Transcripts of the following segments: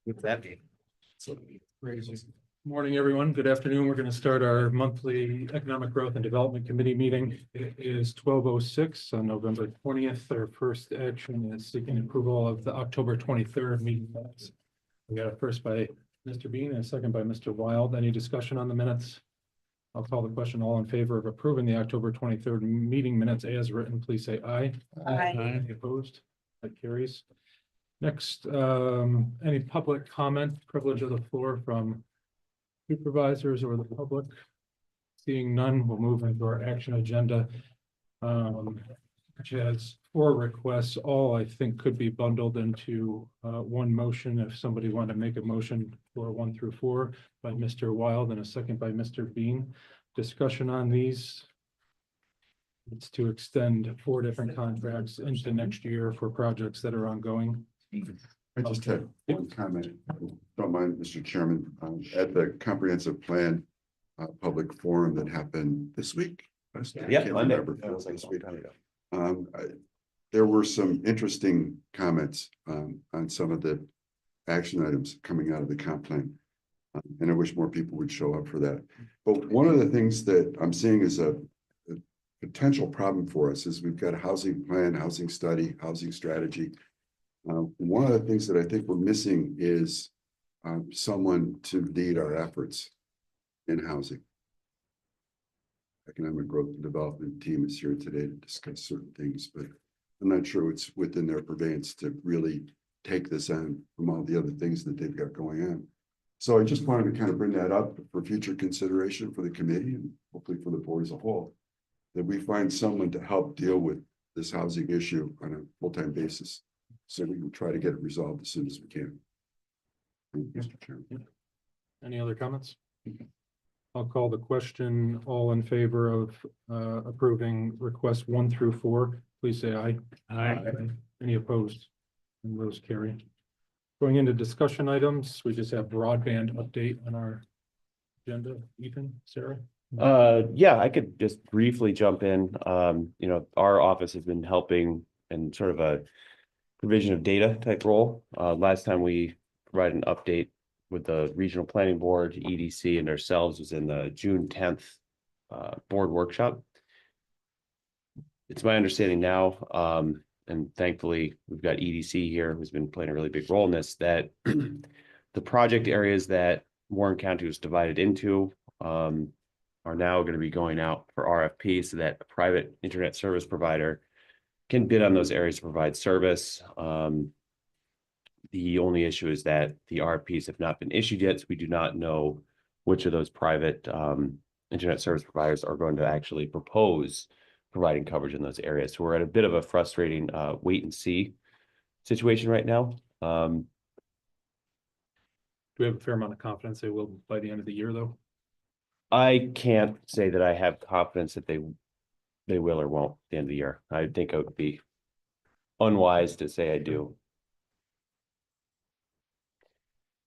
What's that mean? Morning, everyone. Good afternoon. We're going to start our monthly Economic Growth and Development Committee meeting. It is 12:06 on November 20th. Our first action is seeking approval of the October 23rd meeting minutes. We got a first by Mr. Bean and a second by Mr. Wild. Any discussion on the minutes? I'll call the question. All in favor of approving the October 23rd meeting minutes as written, please say aye. Aye. Any opposed? That carries. Next, any public comment, privilege of the floor from supervisors or the public? Seeing none, we'll move into our action agenda, which has 4 requests. All I think could be bundled into one motion. If somebody wanted to make a motion for 1 through 4 by Mr. Wild and a second by Mr. Bean. Discussion on these. It's to extend 4 different contracts into next year for projects that are ongoing. I just had one comment, don't mind, Mr. Chairman, at the comprehensive plan public forum that happened this week. Yeah, Monday. This week. There were some interesting comments on some of the action items coming out of the comp plan. And I wish more people would show up for that. But one of the things that I'm seeing is a potential problem for us is we've got a housing plan, housing study, housing strategy. One of the things that I think we're missing is someone to lead our efforts in housing. Economic Growth and Development team is here today to discuss certain things, but I'm not sure it's within their purveyance to really take this on from all the other things that they've got going on. So I just wanted to kind of bring that up for future consideration for the committee and hopefully for the board as a whole, that we find someone to help deal with this housing issue on a full-time basis. So we can try to get it resolved as soon as we can. Mr. Chairman. Any other comments? I'll call the question. All in favor of approving requests 1 through 4, please say aye. Aye. Any opposed? And those carry. Going into discussion items, we just have broadband update on our agenda. Ethan, Sarah? Yeah, I could just briefly jump in. Our office has been helping in sort of a provision of data type role. Last time we provided an update with the regional planning board, EDC, and ourselves was in the June 10th board workshop. It's my understanding now, and thankfully we've got EDC here who's been playing a really big role in this, that the project areas that Warren County was divided into are now going to be going out for RFP so that a private internet service provider can bid on those areas to provide service. The only issue is that the RFPs have not been issued yet, so we do not know which of those private internet service providers are going to actually propose providing coverage in those areas. So we're at a bit of a frustrating wait and see situation right now. Do we have a fair amount of confidence they will by the end of the year, though? I can't say that I have confidence that they will or won't at the end of the year. I think it would be unwise to say I do.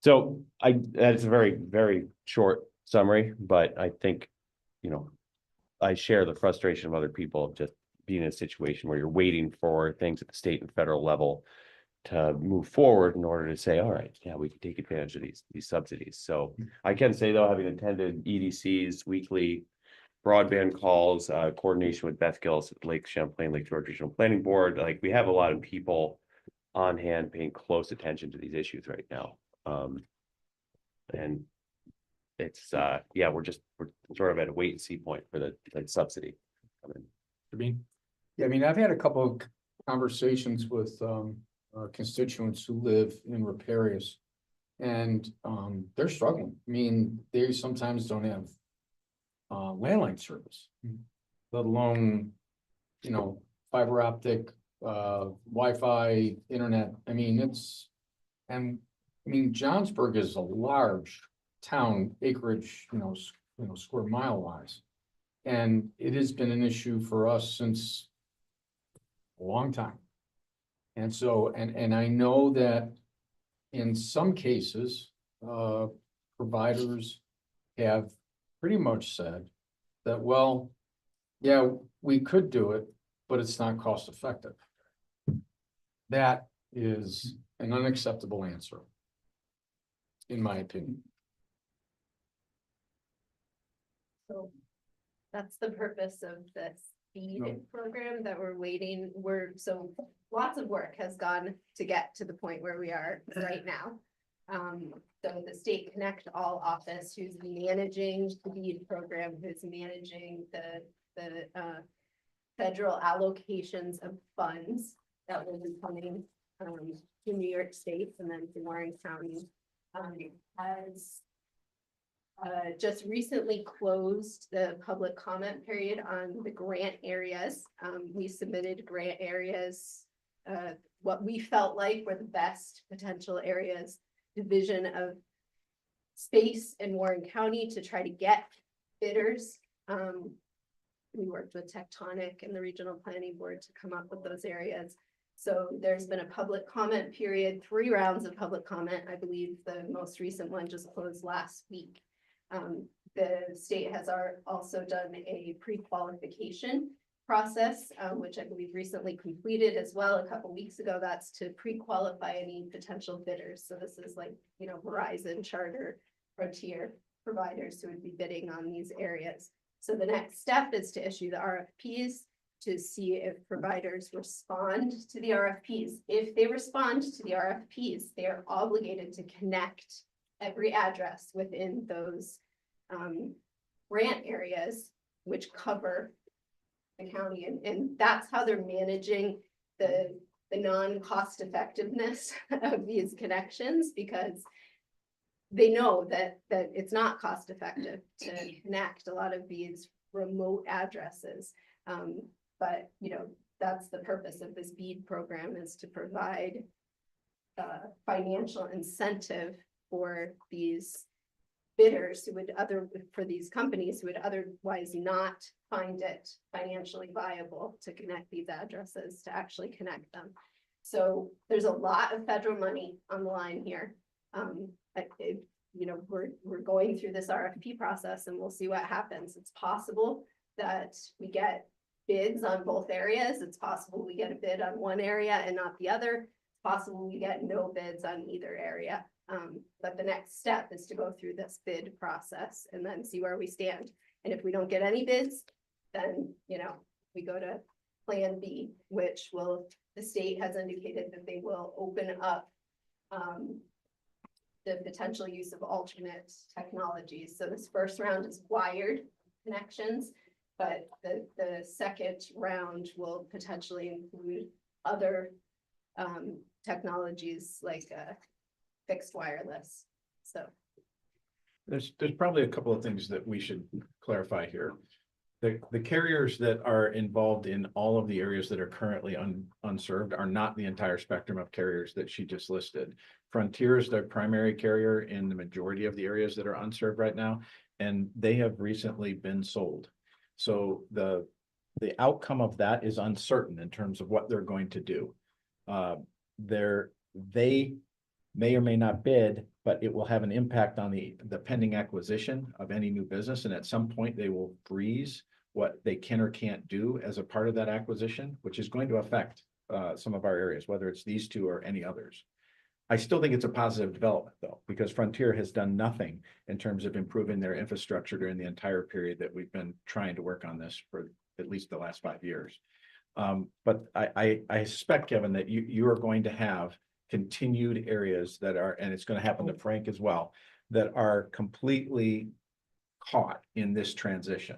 So that's a very, very short summary, but I think, I share the frustration of other people of just being in a situation where you're waiting for things at the state and federal level to move forward in order to say, all right, yeah, we can take advantage of these subsidies. So I can say, though, having attended EDC's weekly broadband calls, coordination with Beth Gillis at Lake Champlain, Lake George Regional Planning Board, like we have a lot of people on hand paying close attention to these issues right now. And it's we're sort of at a wait and see point for the subsidy. Yeah, I mean, I've had a couple of conversations with constituents who live in riparious, and they're struggling. I mean, they sometimes don't have landline service, let alone, fiber optic, Wi-Fi, internet. I mean, Johnsburg is a large town, acreage, square mile wise. And it has been an issue for us since a long time. And so, and I know that in some cases, providers have pretty much said that, well, yeah, we could do it, but it's not cost effective. That is an unacceptable answer. In my opinion. So that's the purpose of this feed No. program that we're waiting. So lots of work has gone to get to the point where we are right now. So the State Connect All Office, who's managing the BEAD program, who's managing the federal allocations of funds that will be coming to New York State and then to Warren County, has just recently closed the public comment period on the grant areas. We submitted grant areas, what we felt like were the best potential areas, division of space in Warren County to try to get bidders. We worked with Tectonic and the Regional Planning Board to come up with those areas. So there's been a public comment period, 3 rounds of public comment. I believe the most recent one just closed last week. The state has also done a pre-qualification process, which I believe recently completed as well a couple weeks ago. That's to pre-qualify any potential bidders. So this is like, Verizon, Charter, Frontier providers who would be bidding on these areas. So the next step is to issue the RFPs to see if providers respond to the RFPs. If they respond to the RFPs, they are obligated to connect every address within those grant areas, which cover the county. And that's how they're managing the non-cost effectiveness of these connections, because they know that it's not cost effective to connect a lot of these remote addresses. But that's the purpose of this BEAD program, is to provide financial incentive for these bidders for these companies who would otherwise not find it financially viable to connect these addresses, to actually connect them. So there's a lot of federal money on the line here. We're going through this RFP process and we'll see what happens. It's possible that we get bids on both areas. It's possible we get a bid on one area and not the other. It's possible we get no bids on either area. But the next step is to go through this bid process and then see where we stand. And if we don't get any bids, then, we go to Plan B, which the state has indicated that they will open up the potential use of alternate technologies. So this first round is wired connections, but the second round will potentially include other technologies like fixed wireless. So There's probably a couple of things that we should clarify here. The carriers that are involved in all of the areas that are currently unserved are not the entire spectrum of carriers that she just listed. Frontier is their primary carrier in the majority of the areas that are unserved right now, and they have recently been sold. So the outcome of that is uncertain in terms of what they're going to do. They may or may not bid, but it will have an impact on the pending acquisition of any new business. And at some point they will freeze what they can or can't do as a part of that acquisition, which is going to affect some of our areas, whether it's these two or any others. I still think it's a positive development though, because Frontier has done nothing in terms of improving their infrastructure during the entire period that we've been trying to work on this for at least the last 5 years. But I suspect, Kevin, that you are going to have continued areas that are, and it's going to happen to Frank as well, that are completely caught in this transition.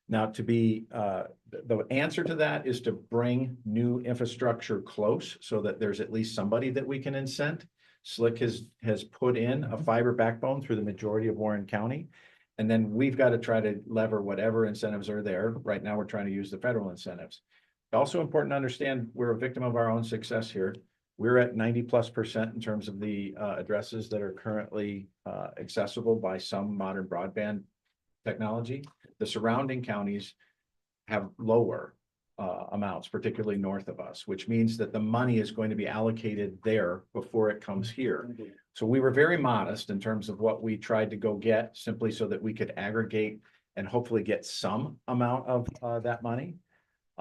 Now, the answer to that is to bring new infrastructure close so that there's at least somebody that we can incent. Slick has put in a fiber backbone through the majority of Warren County. And then we've got to try to lever whatever incentives are there. Right now, we're trying to use the federal incentives. Also important to understand, we're a victim of our own success here. We're at 90+% in terms of the addresses that are currently accessible by some modern broadband technology. The surrounding counties have lower amounts, particularly north of us, which means that the money is going to be allocated there before it comes here. So we were very modest in terms of what we tried to go get, simply so that we could aggregate and hopefully get some amount of that money.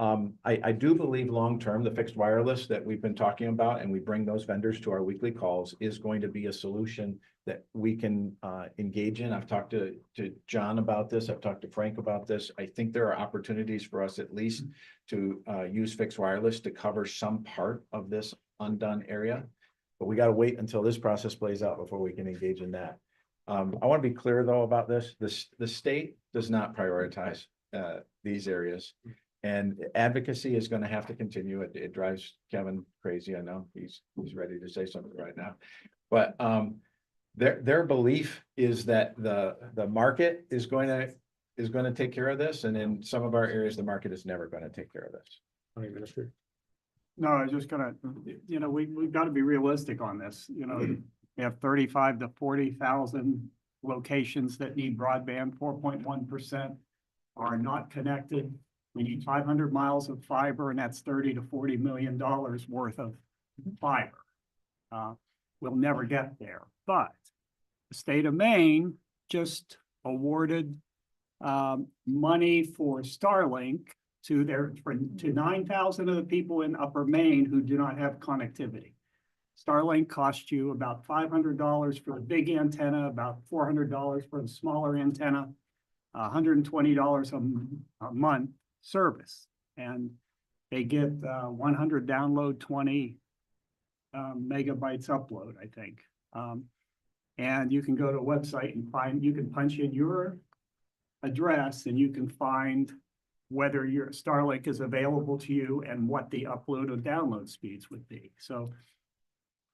I do believe long-term, the fixed wireless that we've been talking about, and we bring those vendors to our weekly calls, is going to be a solution that we can engage in. I've talked to John about this. I've talked to Frank about this. I think there are opportunities for us at least to use fixed wireless to cover some part of this undone area. But we got to wait until this process plays out before we can engage in that. I want to be clear though about this. The state does not prioritize these areas. And advocacy is going to have to continue. It drives Kevin crazy. I know he's ready to say something right now. But their belief is that the market is going to take care of this. And in some of our areas, the market is never going to take care of this. County Minister. No, I was just gonna, we've got to be realistic on this, we have 35 to 40,000 locations that need broadband, 4.1% are not connected. We need 500 miles of fiber, and that's $30 to $40 million worth of fiber. We'll never get there, but the state of Maine just awarded money for Starlink to 9,000 of the people in Upper Maine who do not have connectivity. Starlink costs you about $500 for the big antenna, about $400 for the smaller antenna, $120 a month service. And they get 100 download, 20 megabytes upload, I think. And you can go to a website and you can punch in your address and you can find whether your Starlink is available to you and what the upload or download speeds would be. So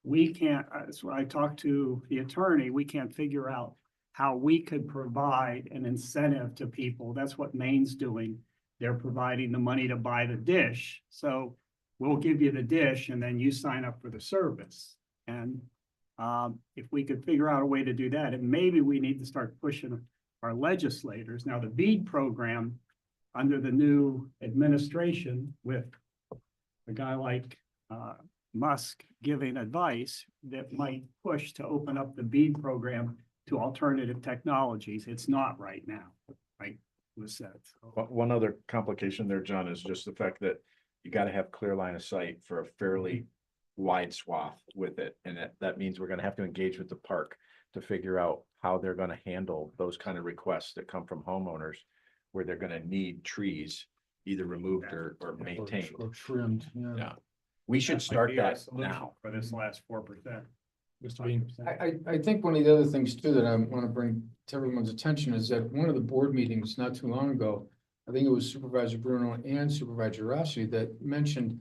we can't, so I talked to the attorney, we can't figure out how we could provide an incentive to people. That's what Maine's doing. They're providing the money to buy the dish. So we'll give you the dish and then you sign up for the service. And if we could figure out a way to do that, and maybe we need to start pushing our legislators. Now the BEAD program under the new administration with a guy like Musk giving advice that might push to open up the BEAD program to alternative technologies. It's not right now, like was said. So. One other complication there, John, is just the fact that you got to have clear line of sight for a fairly wide swath with it. And that means we're going to have to engage with the park to figure out how they're going to handle those kind of requests that come from homeowners where they're going to need trees either removed or maintained. Or trimmed, yeah. Yeah. We should start that now. For this last 4%. Mr. Bean. I think one of the other things too that I want to bring to everyone's attention is that one of the board meetings not too long ago, I think it was Supervisor Bruno and Supervisor Rossi that mentioned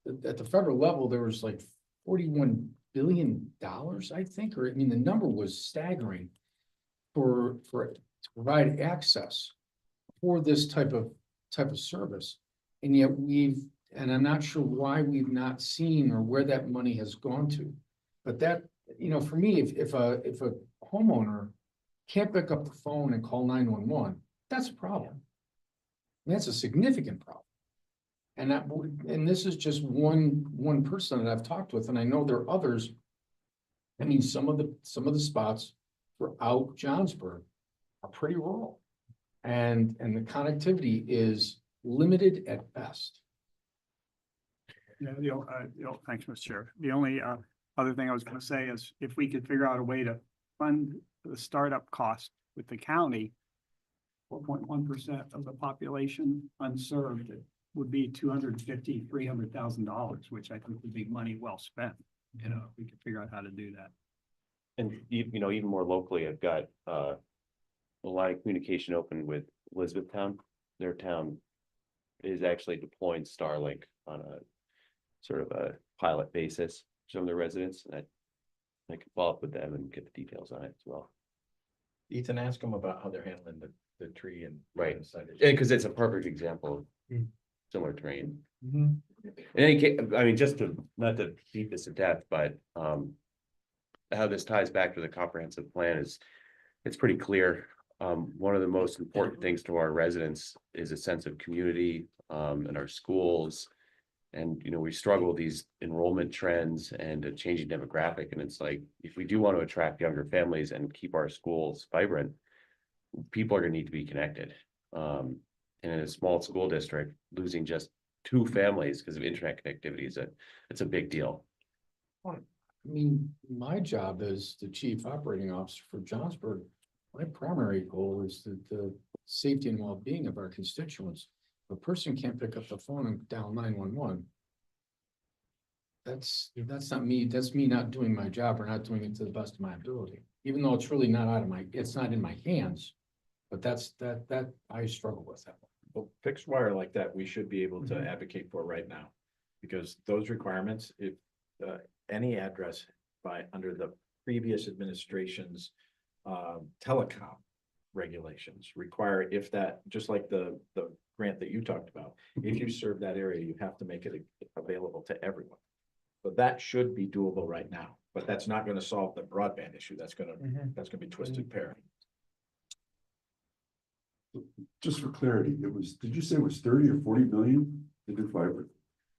that at the federal level, there was like $41 billion, I think, or I mean, the number was staggering to provide access for this type of service. And yet and I'm not sure why we've not seen or where that money has gone to. But that, for me, if a homeowner can't pick up the phone and call 911, that's a problem. And that's a significant problem. And this is just one person that I've talked with, and I know there are others. I mean, some of the spots throughout Johnsburg are pretty rural. And the connectivity is limited at best. Yeah, thanks, Mr. Chair. The only other thing I was going to say is if we could figure out a way to fund the startup cost with the county, 4.1% of the population unserved, it would be $250,000, $300,000, which I think would be money well spent. If we could figure out how to do that. And even more locally, I've got a line of communication open with Elizabethtown. Their town is actually deploying Starlink on a sort of a pilot basis. Some of their residents, and I can follow up with them and get the details on it as well. Ethan, ask them about how they're handling the tree and. Right. Because it's a perfect example of similar terrain. In any case, I mean, just to not to beat this to death, but how this ties back to the comprehensive plan is it's pretty clear. One of the most important things to our residents is a sense of community in our schools. And, we struggle with these enrollment trends and a changing demographic. And it's like, if we do want to attract younger families and keep our schools vibrant, people are going to need to be connected. And in a small school district, losing just two families because of internet connectivity it's a big deal. I mean, my job as the chief operating officer for Johnsburg, my primary goal is the safety and well-being of our constituents. If a person can't pick up the phone and dial 911. That's not me, that's me not doing my job or not doing it to the best of my ability, even though it's really not it's not in my hands. But that I struggle with that. Well, fixed wire like that, we should be able to advocate for right now. Because those requirements, if any address under the previous administration's telecom regulations require, if that, just like the grant that you talked about, if you serve that area, you have to make it available to everyone. So that should be doable right now, but that's not going to solve the broadband issue. That's going to be twisted pair. Just for clarity, did you say it was 30 or 40 million to do fiber?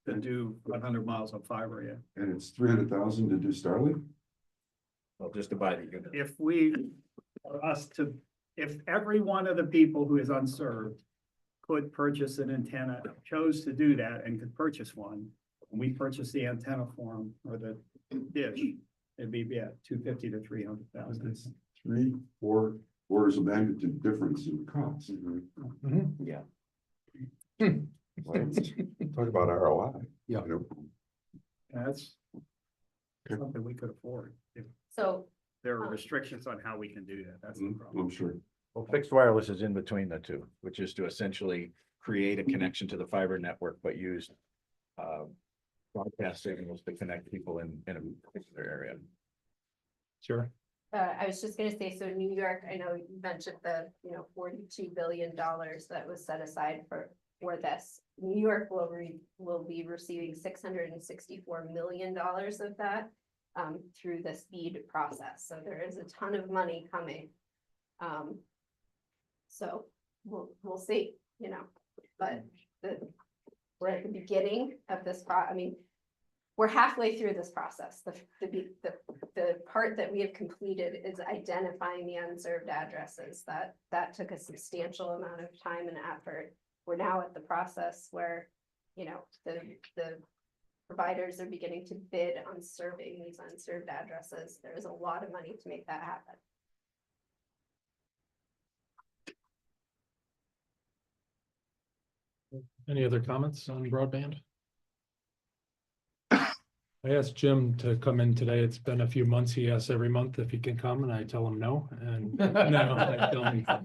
To do 100 miles of fiber, yeah. And it's 300,000 to do Starlink? Well, just to buy the unit. If every one of the people who is unserved could purchase an antenna, chose to do that and could purchase one, and we purchase the antenna for them or the dish, it'd be, 250 to 300,000. That's 3-4 orders of magnitude difference in cost. Yeah. Talk about ROI. Yeah. That's something we could afford. If So there are restrictions on how we can do that, that's the problem. I'm sure. Well, fixed wireless is in between the two, which is to essentially create a connection to the fiber network, but use broadcast signals to connect people in a particular area. Sure. I was just gonna say, so New York, I know you mentioned the, $42 billion that was set aside for this. New York will be receiving $664 million of that through the speed process. So there is a ton of money coming. So we'll see, but we're at the beginning of this we're halfway through this process. The part that we have completed is identifying the unserved addresses. That took a substantial amount of time and effort. We're now at the process where, the providers are beginning to bid on serving these unserved addresses. There is a lot of money to make that happen. Any other comments on broadband? I asked Jim to come in today. It's been a few months. He asks every month if he can come and I tell him no. And no, I tell him no.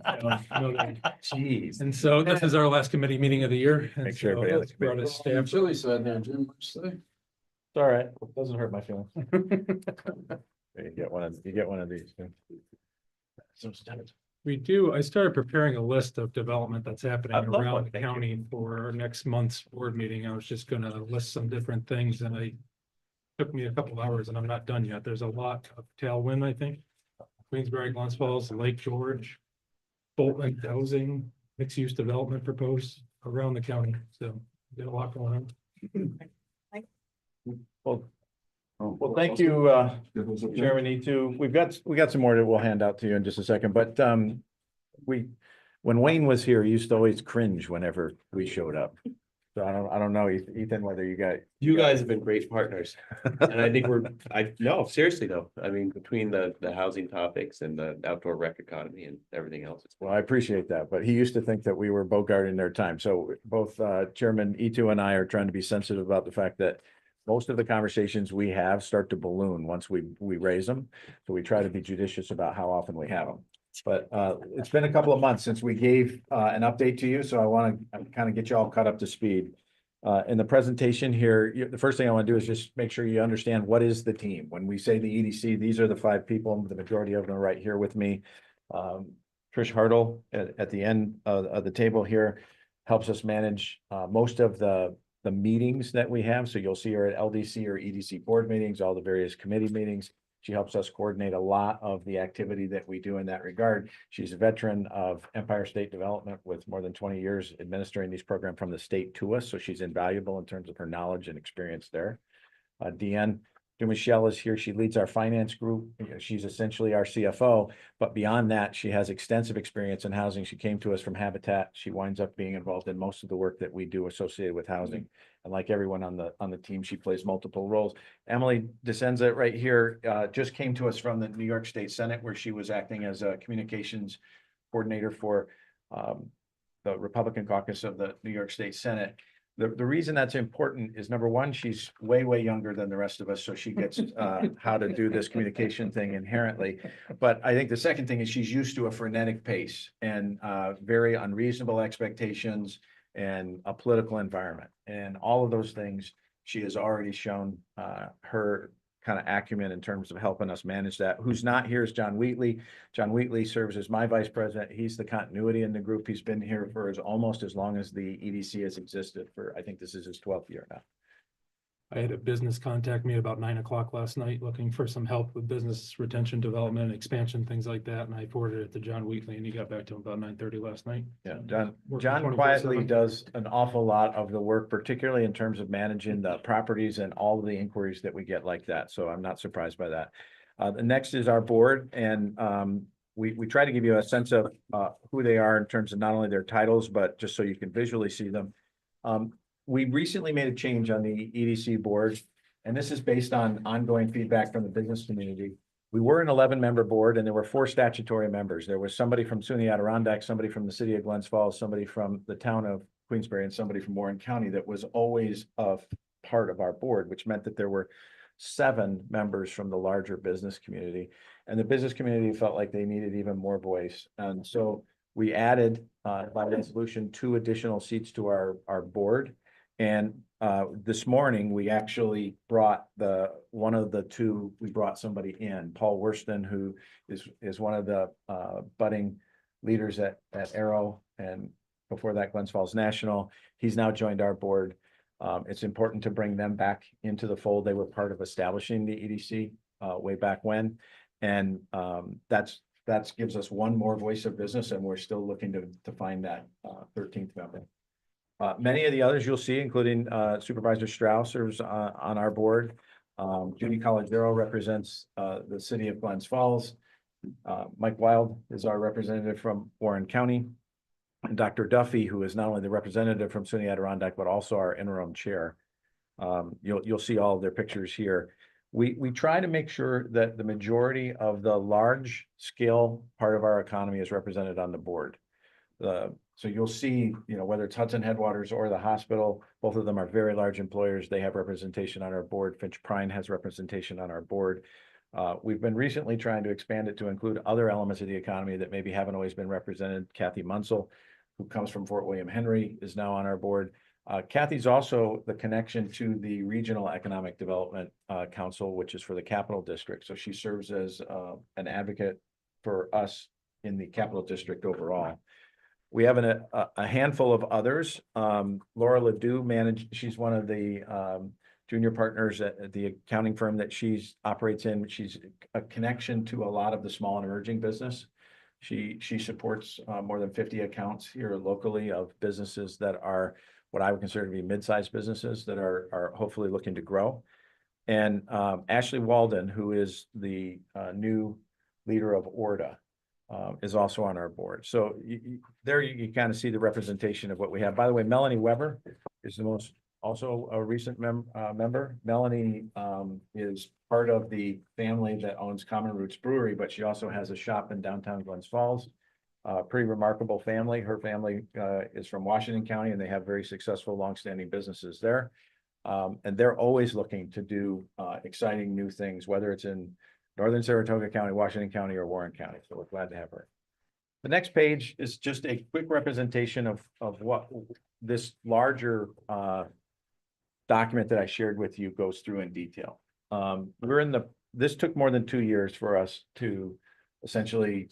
Jeez. And so this is our last committee meeting of the year. and Make sure so everybody on the it's brought us Damn staff. chilly side there, Jim, what you say? It's all right. It doesn't hurt my feelings. You get one of these. I started preparing a list of development that's happening I'd love one, around the thank you. county for our next month's board meeting. I was just gonna list some different things and took me a couple hours and I'm not done yet. There's a lot of tailwind, I think. Queensbury, Glens Falls, Lake George, Bolton housing, mixed use development proposed around the county. So got a lot going on. Well, thank you, Chairman E2. We've got some more that we'll hand out to you in just a second, but when Wayne was here, he used to always cringe whenever we showed up. So I don't know, Ethan, whether you Guys have been great partners. And I think no, seriously though, I mean, between the housing topics and the outdoor rec economy and everything else. Well, I appreciate that, but he used to think that we were bogarting their time. So both Chairman E2 and I are trying to be sensitive about the fact that most of the conversations we have start to balloon once we raise them. So we try to be judicious about how often we have them. But it's been a couple of months since we gave an update to you, so I want to kind of get you all caught up to speed. In the presentation here, the first thing I want to do is just make sure you understand what is the team. When we say the EDC, these are the 5 people, the majority of them are right here with me. Trish Hartle at the end of the table here helps us manage most of the meetings that we have. So you'll see her at LDC or EDC board meetings, all the various committee meetings. She helps us coordinate a lot of the activity that we do in that regard. She's a veteran of Empire State Development with more than 20 years administering these programs from the state to us. So she's invaluable in terms of her knowledge and experience there. Deanne Michelle is here. She leads our finance group. She's essentially our CFO. But beyond that, she has extensive experience in housing. She came to us from Habitat. She winds up being involved in most of the work that we do associated with housing. And like everyone on the team, she plays multiple roles. Emily DeSenza right here just came to us from the New York State Senate, where she was acting as a communications coordinator for the Republican caucus of the New York State Senate. The reason that's important is, number one, she's way younger than the rest of us, so she gets how to do this communication thing inherently. But I think the second thing is she's used to a frenetic pace and very unreasonable expectations and a political environment. And all of those things, she has already shown her kind of acumen in terms of helping us manage that. Who's not here is John Wheatley. John Wheatley serves as my vice president. He's the continuity in the group. He's been here for almost as long as the EDC has existed for, I think this is his 12th year now. I had a business contact me at about 9 o'clock last night, looking for some help with business retention, development, expansion, things like that. And I forwarded it to John Wheatley, and he got back to him about 9:30 last night. Yeah, Working John quietly 24/7. does an awful lot of the work, particularly in terms of managing the properties and all of the inquiries that we get like that. So I'm not surprised by that. The next is our board, and we try to give you a sense of who they are in terms of not only their titles, but just so you can visually see them. We recently made a change on the EDC board, and this is based on ongoing feedback from the business community. We were an 11-member board, and there were 4 statutory members. There was somebody from SUNY Adirondack, somebody from the city of Glens Falls, somebody from the town of Queensbury, and somebody from Warren County that was always a part of our board, which meant that there were 7 members from the larger business community. And the business community felt like they needed even more voice. And so we added by resolution 2 additional seats to our board. And this morning, we actually brought one of the 2, we brought somebody in, Paul Worston, who is one of the budding leaders at Arrow, and before that, Glens Falls National. He's now joined our board. It's important to bring them back into the fold. They were part of establishing the EDC way back when. And that gives us one more voice of business, and we're still looking to find that 13th member. Many of the others you'll see, including Supervisor Strauss serves on our board. Judy Collegero represents the city of Glens Falls. Mike Wild is our representative from Warren County. And Dr. Duffy, who is not only the representative from SUNY Adirondack, but also our interim chair. You'll see all of their pictures here. We try to make sure that the majority of the large scale part of our economy is represented on the board. So you'll see, whether it's Hudson Headwaters or the hospital, both of them are very large employers. They have representation on our board. Finch Prine has representation on our board. We've been recently trying to expand it to include other elements of the economy that maybe haven't always been represented. Kathy Munsell, who comes from Fort William Henry, is now on our board. Kathy's also the connection to the Regional Economic Development Council, which is for the Capital District. So she serves as an advocate for us in the Capital District overall. We have a handful of others. Laura Ledoux she's one of the junior partners at the accounting firm that she operates in. She's a connection to a lot of the small and emerging business. She supports more than 50 accounts here locally of businesses that are what I would consider to be mid-sized businesses that are hopefully looking to grow. And Ashley Walden, who is the new leader of ORDA, is also on our board. So there you kind of see the representation of what we have. By the way, Melanie Weber is also a recent member. Melanie is part of the family that owns Common Roots Brewery, but she also has a shop in downtown Glens Falls. Pretty remarkable family. Her family is from Washington County, and they have very successful longstanding businesses there. And they're always looking to do exciting new things, whether it's in Northern Saratoga County, Washington County, or Warren County. So we're glad to have her. The next page is just a quick representation of what this larger document that I shared with you goes through in detail. This took more than 2 years for us to essentially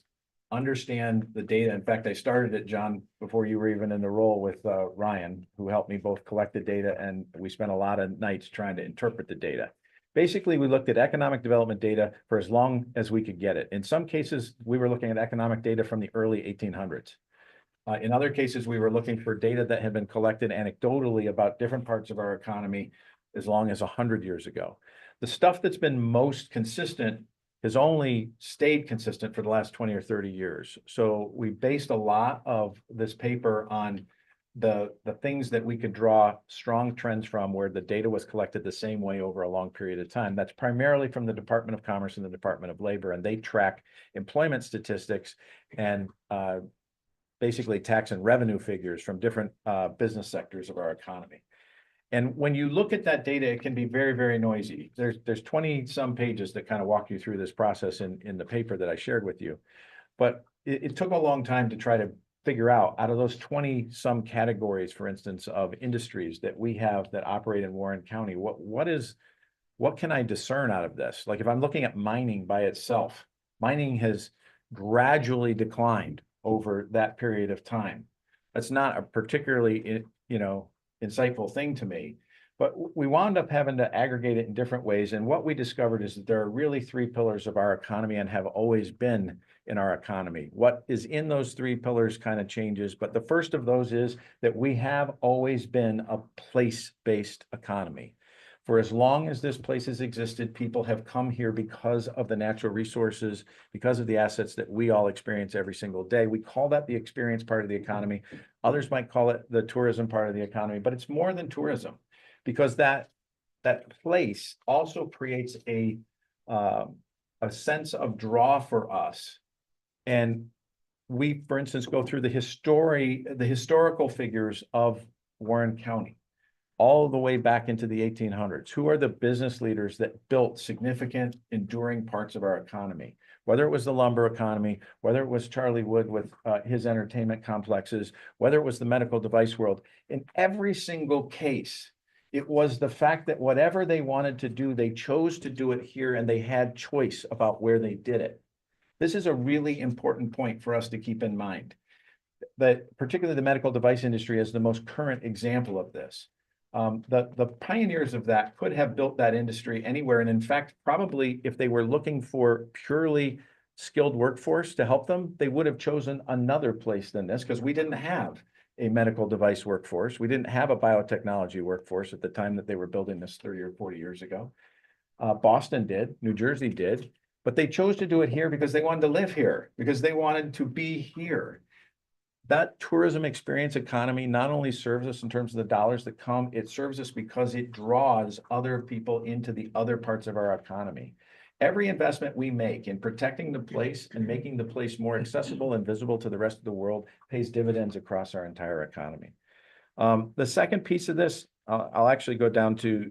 understand the data. In fact, I started it, John, before you were even in the role with Ryan, who helped me both collect the data, and we spent a lot of nights trying to interpret the data. Basically, we looked at economic development data for as long as we could get it. In some cases, we were looking at economic data from the early 1800s. In other cases, we were looking for data that had been collected anecdotally about different parts of our economy as long as 100 years ago. the stuff that's been most consistent has only stayed consistent for the last 20 or 30 years. So we based a lot of this paper on the things that we could draw strong trends from, where the data was collected the same way over a long period of time. That's primarily from the Department of Commerce and the Department of Labor, and they track employment statistics and basically tax and revenue figures from different business sectors of our economy. And when you look at that data, it can be very, very noisy. There's 20 some pages that kind of walk you through this process in the paper that I shared with you. But it took a long time to try to figure out of those 20 some categories, for instance, of industries that we have that operate in Warren County, what can I discern out of this? Like if I'm looking at mining by itself, mining has gradually declined over that period of time. That's not a particularly, insightful thing to me, but we wound up having to aggregate it in different ways. And what we discovered is that there are really three pillars of our economy and have always been in our economy. What is in those three pillars kind of changes, but the first of those is that we have always been a place-based economy. For as long as this place has existed, people have come here because of the natural resources, because of the assets that we all experience every single day. We call that the experience part of the economy. Others might call it the tourism part of the economy, but it's more than tourism, because that place also creates a sense of draw for us. And we, for instance, go through the historical figures of Warren County, all the way back into the 1800s. Who are the business leaders that built significant, enduring parts of our economy? Whether it was the lumber economy, whether it was Charlie Wood with his entertainment complexes, whether it was the medical device world, in every single case, it was the fact that whatever they wanted to do, they chose to do it here, and they had choice about where they did it. This is a really important point for us to keep in mind, that particularly the medical device industry is the most current example of this. The pioneers of that could have built that industry anywhere. And in fact, probably if they were looking for purely skilled workforce to help them, they would have chosen another place than this, because we didn't have a medical device workforce. We didn't have a biotechnology workforce at the time that they were building this 30 or 40 years ago. Boston did, New Jersey did, but they chose to do it here because they wanted to live here, because they wanted to be here. That tourism experience economy not only serves us in terms of the dollars that come, it serves us because it draws other people into the other parts of our economy. Every investment we make in protecting the place and making the place more accessible and visible to the rest of the world pays dividends across our entire economy. The second piece of this, I'll actually go down to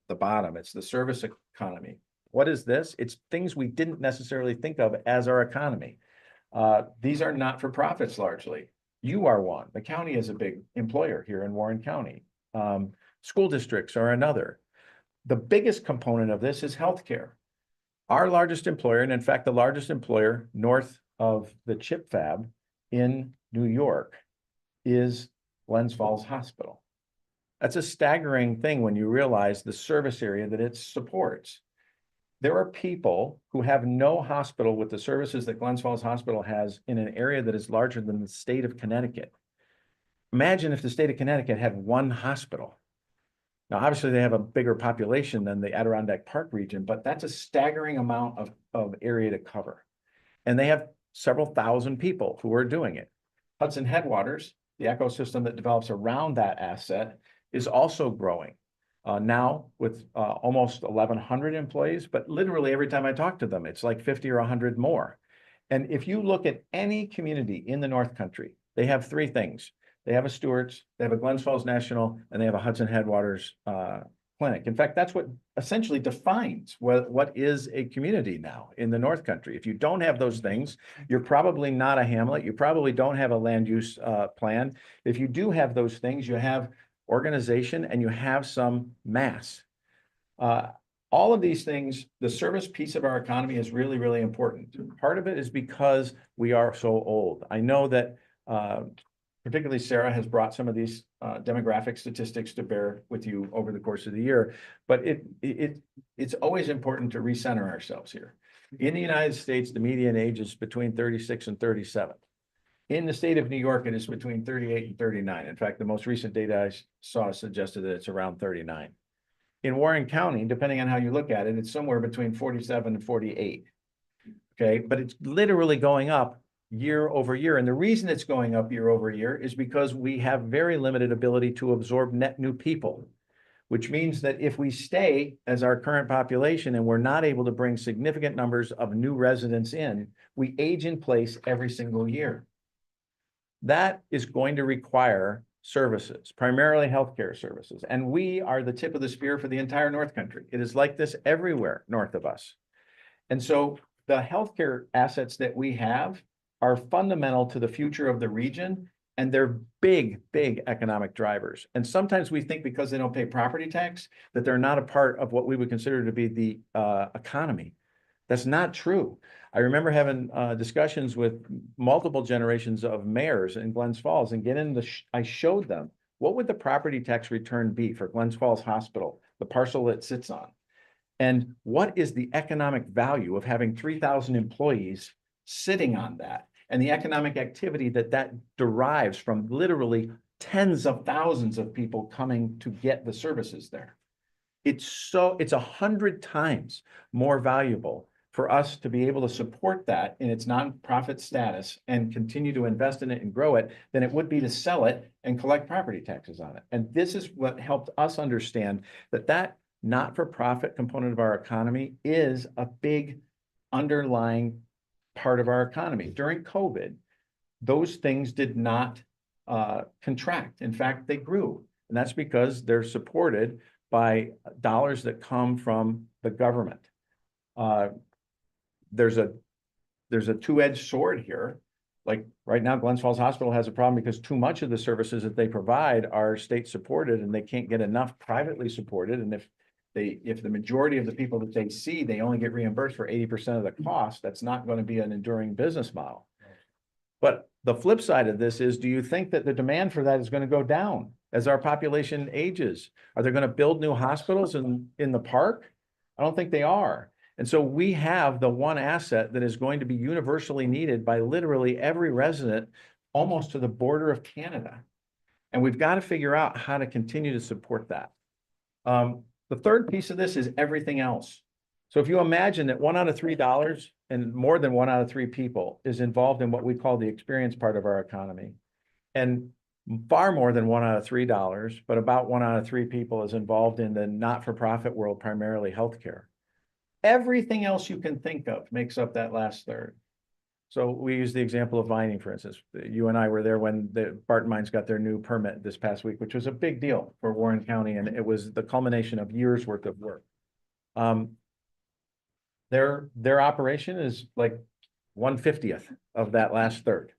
the bottom. It's the service economy. What is this? It's things we didn't necessarily think of as our economy. These are not-for-profits largely. You are one. The county is a big employer here in Warren County. School districts are another. The biggest component of this is healthcare. Our largest employer, and in fact, the largest employer north of the chip fab in New York, is Glens Falls Hospital. That's a staggering thing when you realize the service area that it supports. There are people who have no hospital with the services that Glens Falls Hospital has in an area that is larger than the state of Connecticut. Imagine if the state of Connecticut had one hospital. Now, obviously, they have a bigger population than the Adirondack Park region, but that's a staggering amount of area to cover. And they have several thousand people who are doing it. Hudson Headwaters, the ecosystem that develops around that asset, is also growing. Now with almost 1,100 employees, but literally every time I talk to them, it's like 50 or 100 more. And if you look at any community in the North Country, they have three things. They have a Stewart's, they have a Glens Falls National, and they have a Hudson Headwaters clinic. In fact, that's what essentially defines what is a community now in the North Country. If you don't have those things, you're probably not a hamlet. You probably don't have a land use plan. If you do have those things, you have organization and you have some mass. All of these things, the service piece of our economy is really, really important. Part of it is because we are so old. I know that particularly Sarah has brought some of these demographic statistics to bear with you over the course of the year, but it's always important to recenter ourselves here. In the United States, the median age is between 36 and 37. In the state of New York, it is between 38 and 39. In fact, the most recent data I saw suggested that it's around 39. in Warren County, depending on how you look at it, it's somewhere between 47 and 48. Okay, but it's literally going up year over year. And the reason it's going up year over year is because we have very limited ability to absorb net new people, which means that if we stay as our current population and we're not able to bring significant numbers of new residents in, we age in place every single year. That is going to require services, primarily healthcare services. And we are the tip of the spear for the entire North Country. It is like this everywhere north of us. And so the healthcare assets that we have are fundamental to the future of the region, and they're big, big economic drivers. And sometimes we think because they don't pay property tax, that they're not a part of what we would consider to be the economy. That's not true. I remember having discussions with multiple generations of mayors in Glens Falls and I showed them, what would the property tax return be for Glens Falls Hospital, the parcel it sits on? And what is the economic value of having 3,000 employees sitting on that? And the economic activity that derives from literally tens of thousands of people coming to get the services there. It's 100 times more valuable for us to be able to support that in its nonprofit status and continue to invest in it and grow it than it would be to sell it and collect property taxes on it. And this is what helped us understand that not-for-profit component of our economy is a big underlying part of our economy. During COVID, those things did not contract. In fact, they grew. And that's because they're supported by dollars that come from the government. There's a two-edged sword here. Like right now, Glens Falls Hospital has a problem because too much of the services that they provide are state supported and they can't get enough privately supported. And if the majority of the people that they see, they only get reimbursed for 80% of the cost, that's not going to be an enduring business model. But the flip side of this is, do you think that the demand for that is going to go down as our population ages? Are they going to build new hospitals in the park? I don't think they are. And so we have the one asset that is going to be universally needed by literally every resident almost to the border of Canada. And we've got to figure out how to continue to support that. The third piece of this is everything else. So if you imagine that $1 out of $3 and more than 1 out of 3 people is involved in what we call the experience part of our economy, and far more than $1 out of $3, but about 1 out of 3 people is involved in the not-for-profit world, primarily healthcare. Everything else you can think of makes up that last third. So we use the example of mining, for instance. You and I were there when the Barton Mines got their new permit this past week, which was a big deal for Warren County, and it was the culmination of years worth of work. Their operation is like 1/50th of that last third.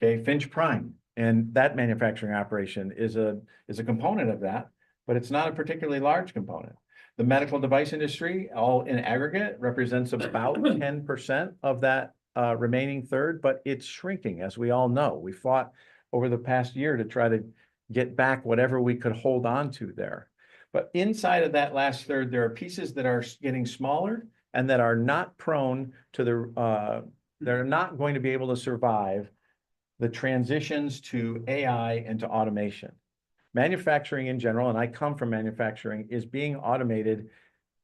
Okay, Finch Prime, and that manufacturing operation is a component of that, but it's not a particularly large component. The medical device industry, all in aggregate, represents about 10% of that remaining third, but it's shrinking, as we all know. We fought over the past year to try to get back whatever we could hold on to there. But inside of that last third, there are pieces that are getting smaller and that are not prone to they're not going to be able to survive the transitions to AI and to automation. Manufacturing in general, and I come from manufacturing, is being automated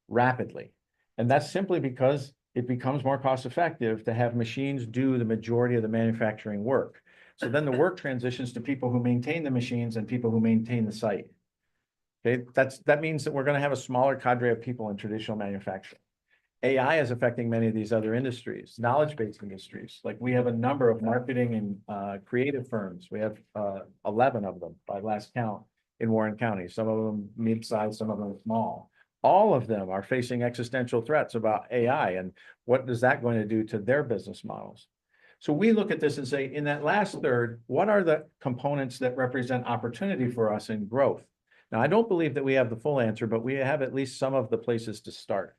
rapidly. And that's simply because it becomes more cost effective to have machines do the majority of the manufacturing work. So then the work transitions to people who maintain the machines and people who maintain the site. Okay, that means that we're going to have a smaller cadre of people in traditional manufacturing. AI is affecting many of these other industries, knowledge-based industries. Like we have a number of marketing and creative firms. We have 11 of them by last count in Warren County. Some of them mid-sized, some of them small. All of them are facing existential threats about AI and what is that going to do to their business models. So we look at this and say, in that last third, what are the components that represent opportunity for us in growth? Now, I don't believe that we have the full answer, but we have at least some of the places to start.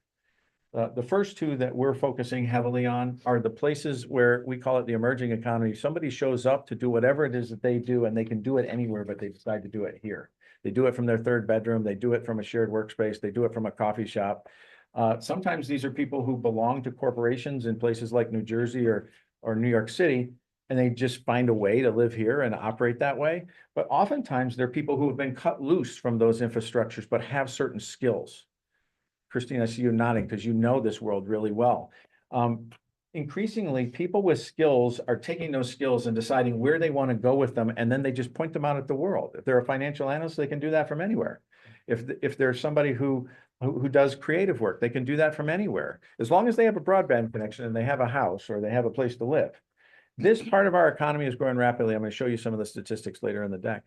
The first two that we're focusing heavily on are the places where we call it the emerging economy. Somebody shows up to do whatever it is that they do, and they can do it anywhere, but they decide to do it here. They do it from their third bedroom. They do it from a shared workspace. They do it from a coffee shop. Sometimes these are people who belong to corporations in places like New Jersey or New York City, and they just find a way to live here and operate that way. But oftentimes they're people who have been cut loose from those infrastructures, but have certain skills. Christine, I see you nodding because you know this world really well. Increasingly, people with skills are taking those skills and deciding where they want to go with them, and then they just point them out at the world. If they're a financial analyst, they can do that from anywhere. If there's somebody who does creative work, they can do that from anywhere, as long as they have a broadband connection and they have a house or they have a place to live. This part of our economy is growing rapidly. I'm going to show you some of the statistics later in the deck.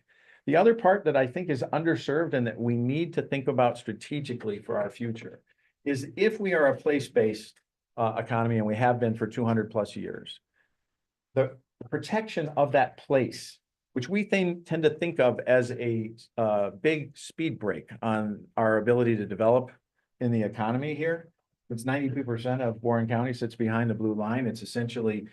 The other part that I think is underserved and that we need to think about strategically for our future is if we are a place-based economy, and we have been for 200 plus years, the protection of that place, which we tend to think of as a big speed brake on our ability to develop in the economy here. It's 92% of Warren County sits behind the blue line. It's essentially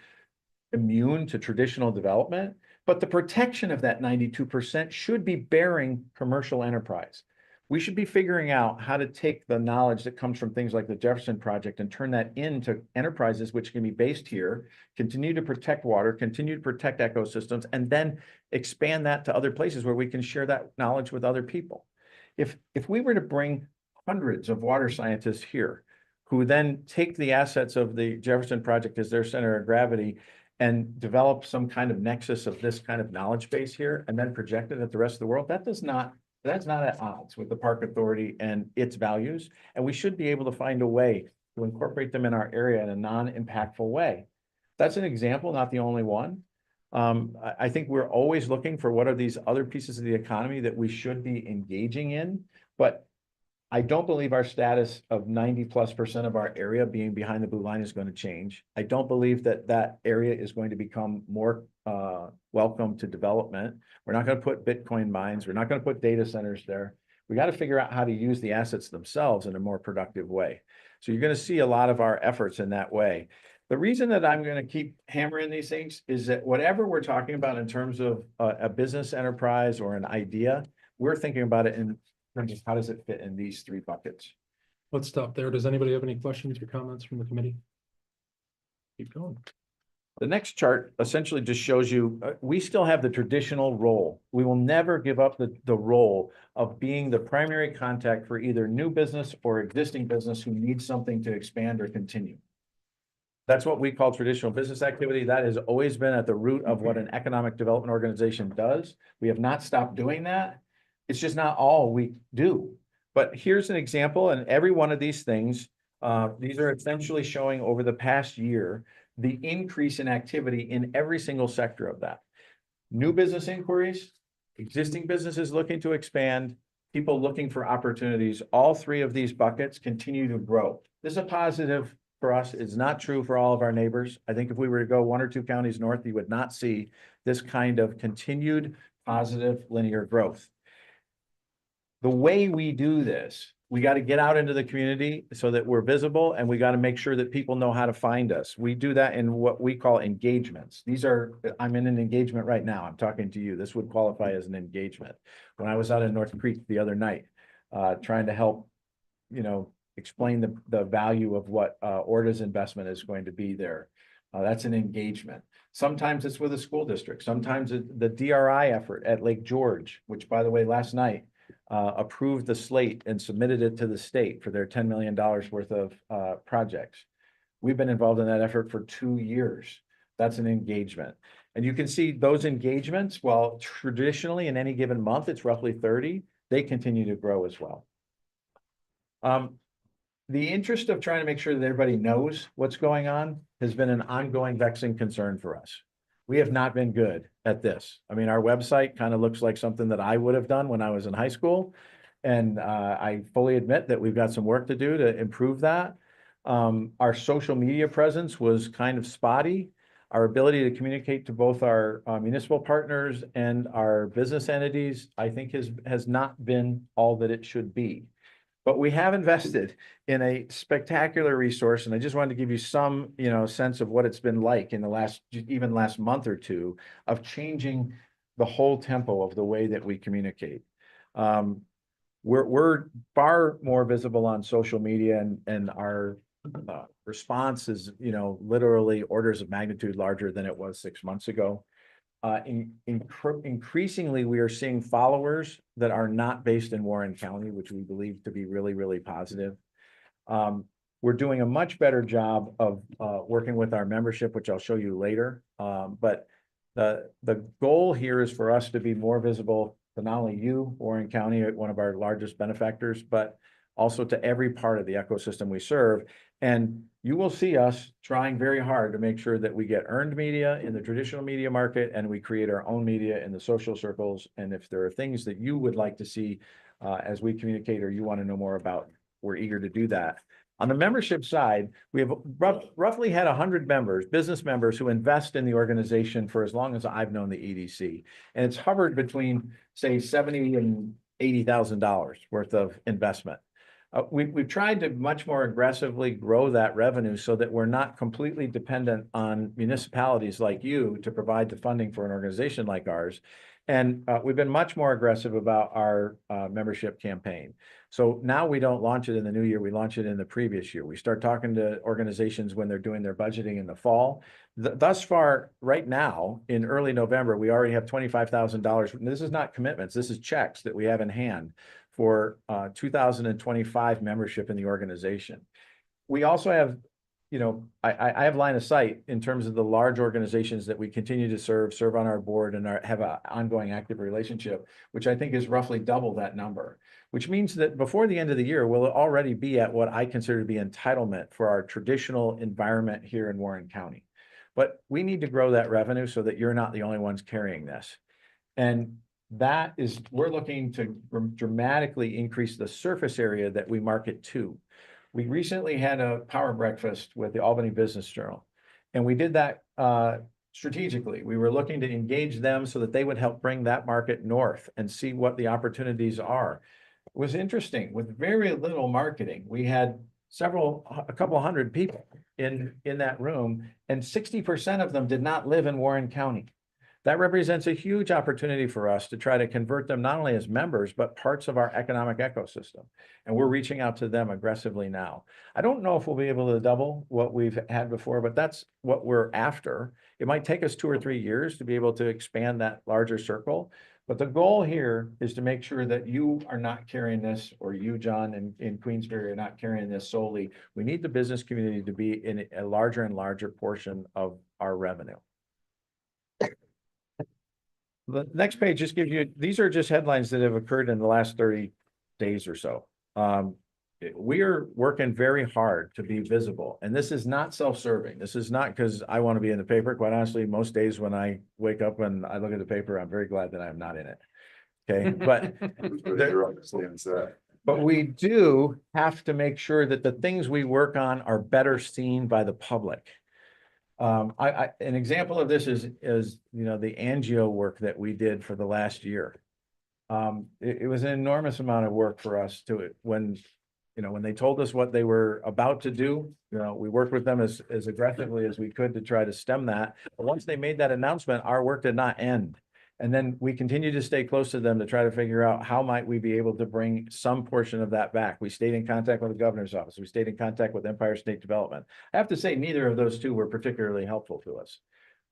immune to traditional development, but the protection of that 92% should be bearing commercial enterprise. We should be figuring out how to take the knowledge that comes from things like the Jefferson Project and turn that into enterprises which can be based here, continue to protect water, continue to protect ecosystems, and then expand that to other places where we can share that knowledge with other people. If we were to bring hundreds of water scientists here, who then take the assets of the Jefferson Project as their center of gravity and develop some kind of nexus of this kind of knowledge base here, and then project it at the rest of the world, that's not at odds with the Park Authority and its values. And we should be able to find a way to incorporate them in our area in a non-impactful way. That's an example, not the only one. I think we're always looking for what are these other pieces of the economy that we should be engaging in, but I don't believe our status of 90+% of our area being behind the blue line is going to change. I don't believe that area is going to become more welcome to development. We're not going to put Bitcoin mines. We're not going to put data centers there. We got to figure out how to use the assets themselves in a more productive way. So you're going to see a lot of our efforts in that way. The reason that I'm going to keep hammering these things is that whatever we're talking about in terms of a business enterprise or an idea, we're thinking about it in terms of how does it fit in these three buckets. Let's stop there. Does anybody have any questions or comments from the committee? Keep going. The next chart essentially just shows you, we still have the traditional role. We will never give up the role of being the primary contact for either new business or existing business who needs something to expand or continue. That's what we call traditional business activity. That has always been at the root of what an economic development organization does. We have not stopped doing that. It's just not all we do. But here's an example, and every one of these things, these are essentially showing over the past year, the increase in activity in every single sector of that. New business inquiries, existing businesses looking to expand, people looking for opportunities. All three of these buckets continue to grow. This is a positive for us. It's not true for all of our neighbors. I think if we were to go 1 or 2 counties north, you would not see this kind of continued positive linear growth. The way we do this, we got to get out into the community so that we're visible, and we got to make sure that people know how to find us. We do that in what we call engagements. I'm in an engagement right now. I'm talking to you. This would qualify as an engagement. When I was out in North Creek the other night, trying to help, explain the value of what Orta's investment is going to be there. That's an engagement. Sometimes it's with a school district. Sometimes the DRI effort at Lake George, which, by the way, last night, approved the slate and submitted it to the state for their $10 million worth of projects. We've been involved in that effort for 2 years. That's an engagement. And you can see those engagements, while traditionally in any given month, it's roughly 30, they continue to grow as well. The interest of trying to make sure that everybody knows what's going on has been an ongoing vexing concern for us. We have not been good at this. I mean, our website kind of looks like something that I would have done when I was in high school. And I fully admit that we've got some work to do to improve that. Our social media presence was kind of spotty. Our ability to communicate to both our municipal partners and our business entities, I think has not been all that it should be. But we have invested in a spectacular resource, and I just wanted to give you some, sense of what it's been like in the last month or two of changing the whole tempo of the way that we communicate. We're far more visible on social media, and our response is, literally orders of magnitude larger than it was 6 months ago. Increasingly, we are seeing followers that are not based in Warren County, which we believe to be really, really positive. We're doing a much better job of working with our membership, which I'll show you later. But the goal here is for us to be more visible to not only you, Warren County, one of our largest benefactors, but also to every part of the ecosystem we serve. And you will see us trying very hard to make sure that we get earned media in the traditional media market and we create our own media in the social circles. And if there are things that you would like to see as we communicate or you want to know more about, we're eager to do that. On the membership side, we have roughly had 100 members, business members who invest in the organization for as long as I've known the EDC. And it's hovered between, say, $70,000 and $80,000 worth of investment. We've tried to much more aggressively grow that revenue so that we're not completely dependent on municipalities like you to provide the funding for an organization like ours. And we've been much more aggressive about our membership campaign. So now we don't launch it in the new year, we launch it in the previous year. We start talking to organizations when they're doing their budgeting in the fall. Thus far, right now, in early November, we already have $25,000. This is not commitments, this is checks that we have in hand for 2025 membership in the organization. We also have, I have line of sight in terms of the large organizations that we continue to serve on our board and have an ongoing active relationship, which I think is roughly double that number, which means that before the end of the year, we'll already be at what I consider to be entitlement for our traditional environment here in Warren County. But we need to grow that revenue so that you're not the only ones carrying this. And that is, we're looking to dramatically increase the surface area that we market to. We recently had a power breakfast with the Albany Business Journal, and we did that strategically. We were looking to engage them so that they would help bring that market north and see what the opportunities are. It was interesting. With very little marketing, we had a couple hundred people in that room, and 60% of them did not live in Warren County. That represents a huge opportunity for us to try to convert them not only as members, but parts of our economic ecosystem. And we're reaching out to them aggressively now. I don't know if we'll be able to double what we've had before, but that's what we're after. It might take us 2 or 3 years to be able to expand that larger circle. But the goal here is to make sure that you are not carrying this, or you, John, in Queensbury, are not carrying this solely. We need the business community to be in a larger and larger portion of our revenue. The next page just gives you, these are just headlines that have occurred in the last 30 days or so. We are working very hard to be visible, and this is not self-serving. This is not because I want to be in the paper. Quite honestly, most days when I wake up and I look at the paper, I'm very glad that I'm not in it. Okay, but we do have to make sure that the things we work on are better seen by the public. An example of this is the angio work that we did for the last year. It was an enormous amount of work for us when they told us what they were about to do, we worked with them as aggressively as we could to try to stem that. But once they made that announcement, our work did not end. And then we continued to stay close to them to try to figure out how might we be able to bring some portion of that back. We stayed in contact with the governor's office. We stayed in contact with Empire State Development. I have to say, neither of those two were particularly helpful to us.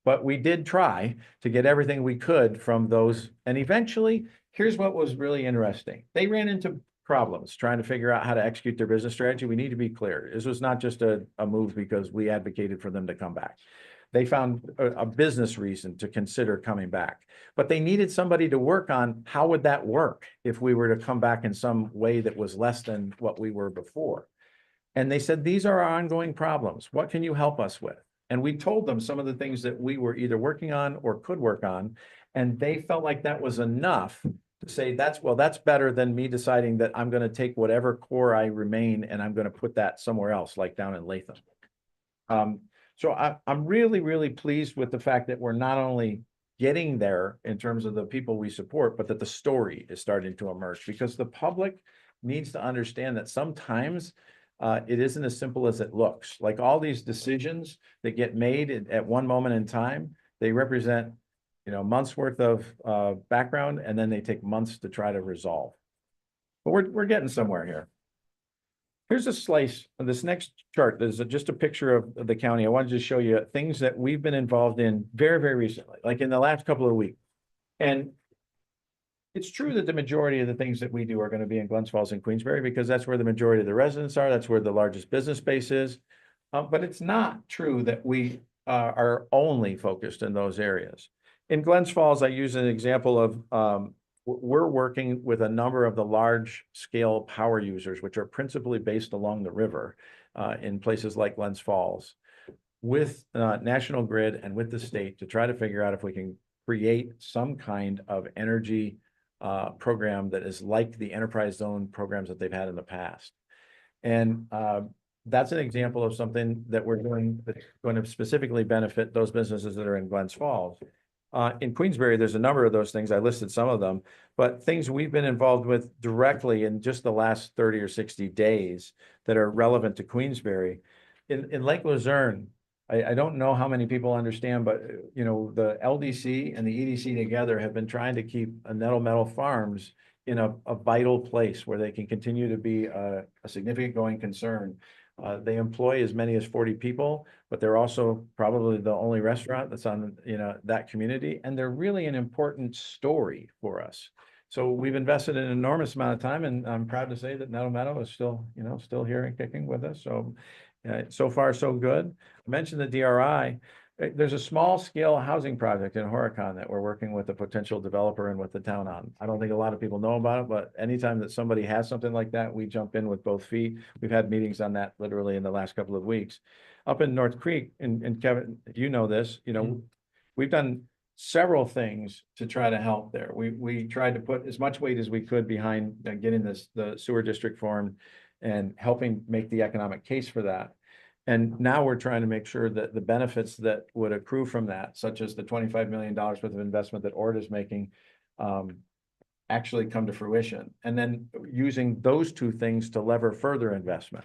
But we did try to get everything we could from those. And eventually, here's what was really interesting. They ran into problems trying to figure out how to execute their business strategy. We need to be clear. This was not just a move because we advocated for them to come back. They found a business reason to consider coming back, but they needed somebody to work on how would that work if we were to come back in some way that was less than what we were before. And they said, these are our ongoing problems. What can you help us with? And we told them some of the things that we were either working on or could work on. And they felt like that was enough to say, that's better than me deciding that I'm going to take whatever core I remain and I'm going to put that somewhere else, like down in Latham. So I'm really, really pleased with the fact that we're not only getting there in terms of the people we support, but that the story is starting to emerge, because the public needs to understand that sometimes it isn't as simple as it looks. Like all these decisions that get made at one moment in time, they represent, months worth of background, and then they take months to try to resolve. But we're getting somewhere here. Here's a slice of this next chart. There's just a picture of the county. I wanted to show you things that we've been involved in very, very recently, like in the last couple of weeks. And it's true that the majority of the things that we do are going to be in Glens Falls and Queensbury because that's where the majority of the residents are. That's where the largest business base is. But it's not true that we are only focused in those areas. In Glens Falls, I use an example of we're working with a number of the large scale power users, which are principally based along the river in places like Glens Falls, with National Grid and with the state to try to figure out if we can create some kind of energy program that is like the enterprise zone programs that they've had in the past. And that's an example of something that we're doing that's going to specifically benefit those businesses that are in Glens Falls. In Queensbury, there's a number of those things. I listed some of them, but things we've been involved with directly in just the last 30 or 60 days that are relevant to Queensbury. In Lake Luzerne, I don't know how many people understand, but you know, the LDC and the EDC together have been trying to keep Nettle Metal Farms in a vital place where they can continue to be a significant going concern. They employ as many as 40 people, but they're also probably the only restaurant that's on, you know, that community. And they're really an important story for us. So we've invested an enormous amount of time, and I'm proud to say that Nettle Meadow is still, you know, still here and kicking with us. So so far, so good. I mentioned the DRI. There's a small scale housing project in Horicon that we're working with a potential developer and with the town on. I don't think a lot of people know about it, but anytime that somebody has something like that, we jump in with both feet. We've had meetings on that literally in the last couple of weeks. Up in North Creek, and Kevin, you know this, you know, we've done several things to try to help there. We tried to put as much weight as we could behind getting the sewer district formed and helping make the economic case for that. And now we're trying to make sure that the benefits that would accrue from that, such as the $25 million worth of investment that Ord is making, actually come to fruition. And then using those two things to lever further investment.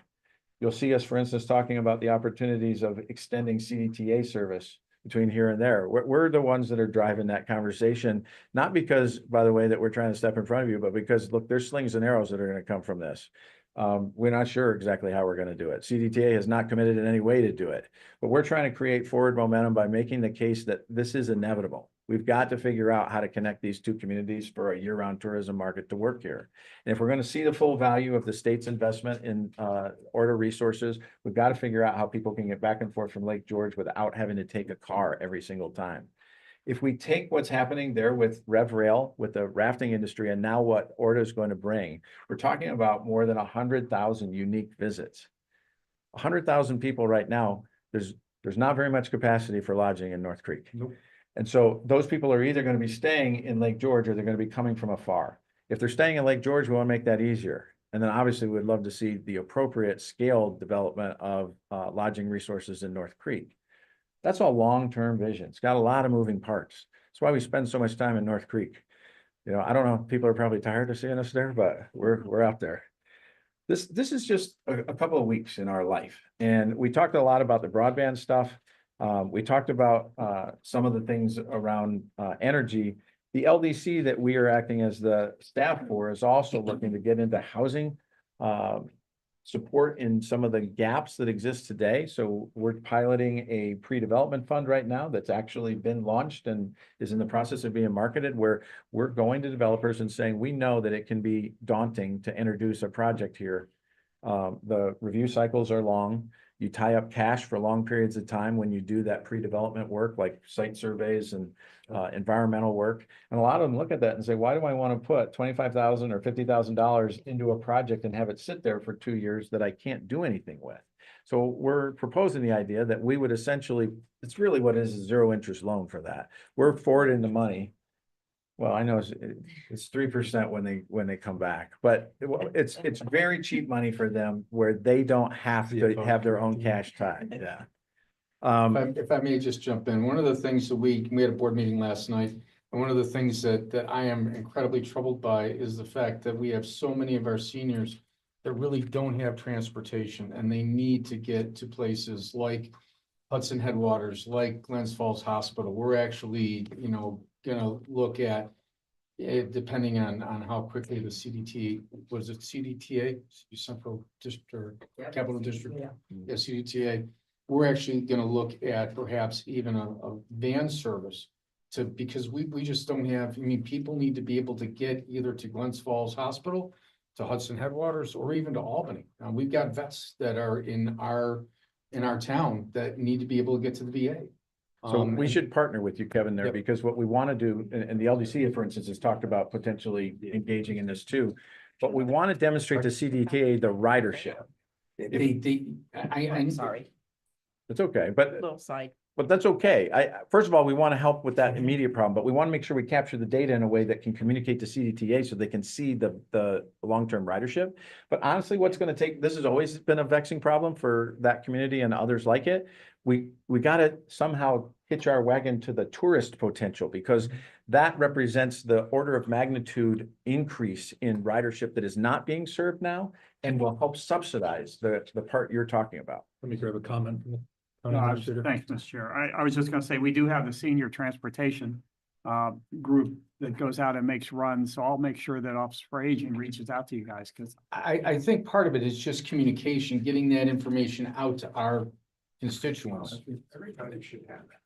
You'll see us, for instance, talking about the opportunities of extending CDTA service between here and there. We're the ones that are driving that conversation, not because, by the way, that we're trying to step in front of you, but because, look, there's slings and arrows that are going to come from this. We're not sure exactly how we're going to do it. CDTA has not committed in any way to do it, but we're trying to create forward momentum by making the case that this is inevitable. We've got to figure out how to connect these two communities for a year-round tourism market to work here. And if we're going to see the full value of the state's investment in Order resources, we've got to figure out how people can get back and forth from Lake George without having to take a car every single time. If we take what's happening there with RevRail, with the rafting industry, and now what Order is going to bring, we're talking about more than 100,000 unique visits. 100,000 people right now, there's not very much capacity for lodging in North Creek. Nope. And so those people are either going to be staying in Lake George or they're going to be coming from afar. If they're staying in Lake George, we want to make that easier. And then obviously we'd love to see the appropriate scaled development of lodging resources in North Creek. That's a long-term vision. It's got a lot of moving parts. That's why we spend so much time in North Creek. You know, I don't know, people are probably tired of seeing us there, but we're out there. This is just a couple of weeks in our life. And we talked a lot about the broadband stuff. We talked about some of the things around energy. The LDC that we are acting as the staff for is also looking to get into housing support in some of the gaps that exist today. So we're piloting a pre-development fund right now that's actually been launched and is in the process of being marketed, where we're going to developers and saying, we know that it can be daunting to introduce a project here. The review cycles are long. You tie up cash for long periods of time when you do that pre-development work, like site surveys and environmental work. And a lot of them look at that and say, why do I want to put $25,000 or $50,000 into a project and have it sit there for 2 years that I can't do anything with? So we're proposing the idea that we would essentially, it's really what is a zero interest loan for that. We're forwarding the money. Well, I know it's 3% when they come back, but it's very cheap money for them where they don't have to have their own cash tied. Yeah. If I may just jump in, one of the things that we had a board meeting last night, and one of the things that I am incredibly troubled by is the fact that we have so many of our seniors that really don't have transportation, and they need to get to places like Hudson Headwaters, like Glens Falls Hospital. We're actually, you know, gonna look at, depending on how quickly the CDT, was it CDTA, Central District or Capital District? Yeah, CDTA, we're actually gonna look at perhaps even a van service to, because we just don't have, I mean, people need to be able to get either to Glens Falls Hospital, to Hudson Headwaters, or even to Albany. We've got vets that are in our town that need to be able to get to the VA. So we And- should partner with you, Kevin, there, Yep. because what we want to do, and the LDC, for instance, has talked about potentially engaging in this too. But we want to demonstrate to CDKA the ridership. I'm Sorry, It's okay, but little side. that's okay. First of all, we want to help with that immediate problem, but we want to make sure we capture the data in a way that can communicate to CDTA so they can see the long-term ridership. But honestly, what's going to take, this has always been a vexing problem for that community and others like it. We got to somehow hitch our wagon to the tourist potential, because that represents the order of magnitude increase in ridership that is not being served now and will help subsidize the part you're talking about. Let me grab a comment from the No, county I was- administrator. Thanks, Mr. Chair. I was just gonna say, we do have the senior transportation group that goes out and makes runs, so I'll make sure that Office for Aging reaches out to you guys, because I think part of it is just communication, getting that information out to our constituents. Everybody should have that.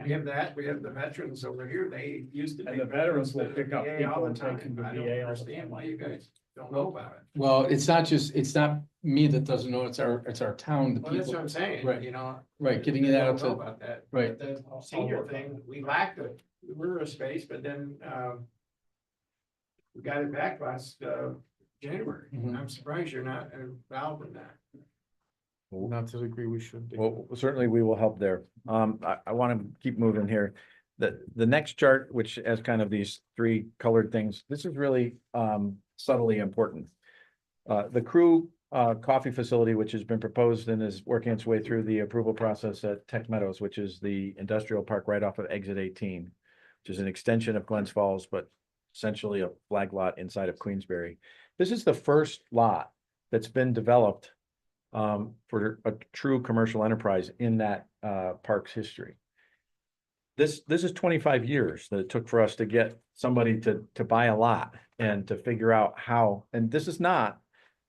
We have that, we have the veterans over here, they used to. And the veterans will pick up VA people all the and take time. them to I don't VA all the understand why you guys don't know about it. Well, it's not me that doesn't know, it's our town, the Well, that's what people, I'm saying, Right. you know. right, getting it They out don't know to, about that. right. The senior thing, we lacked it, we were a space, but then, we got it back last, January. Mhm. I'm surprised you're not involved in that. not to the degree we should be. Well, certainly we will help there. I want to keep moving here. The next chart, which has kind of these three colored things, this is really subtly important. The Crew Coffee Facility, which has been proposed and is working its way through the approval process at Tech Meadows, which is the industrial park right off of exit 18, which is an extension of Glens Falls, but essentially a flag lot inside of Queensbury. This is the first lot that's been developed for a true commercial enterprise in that park's history. This is 25 years that it took for us to get somebody to buy a lot and to figure out how, and this is not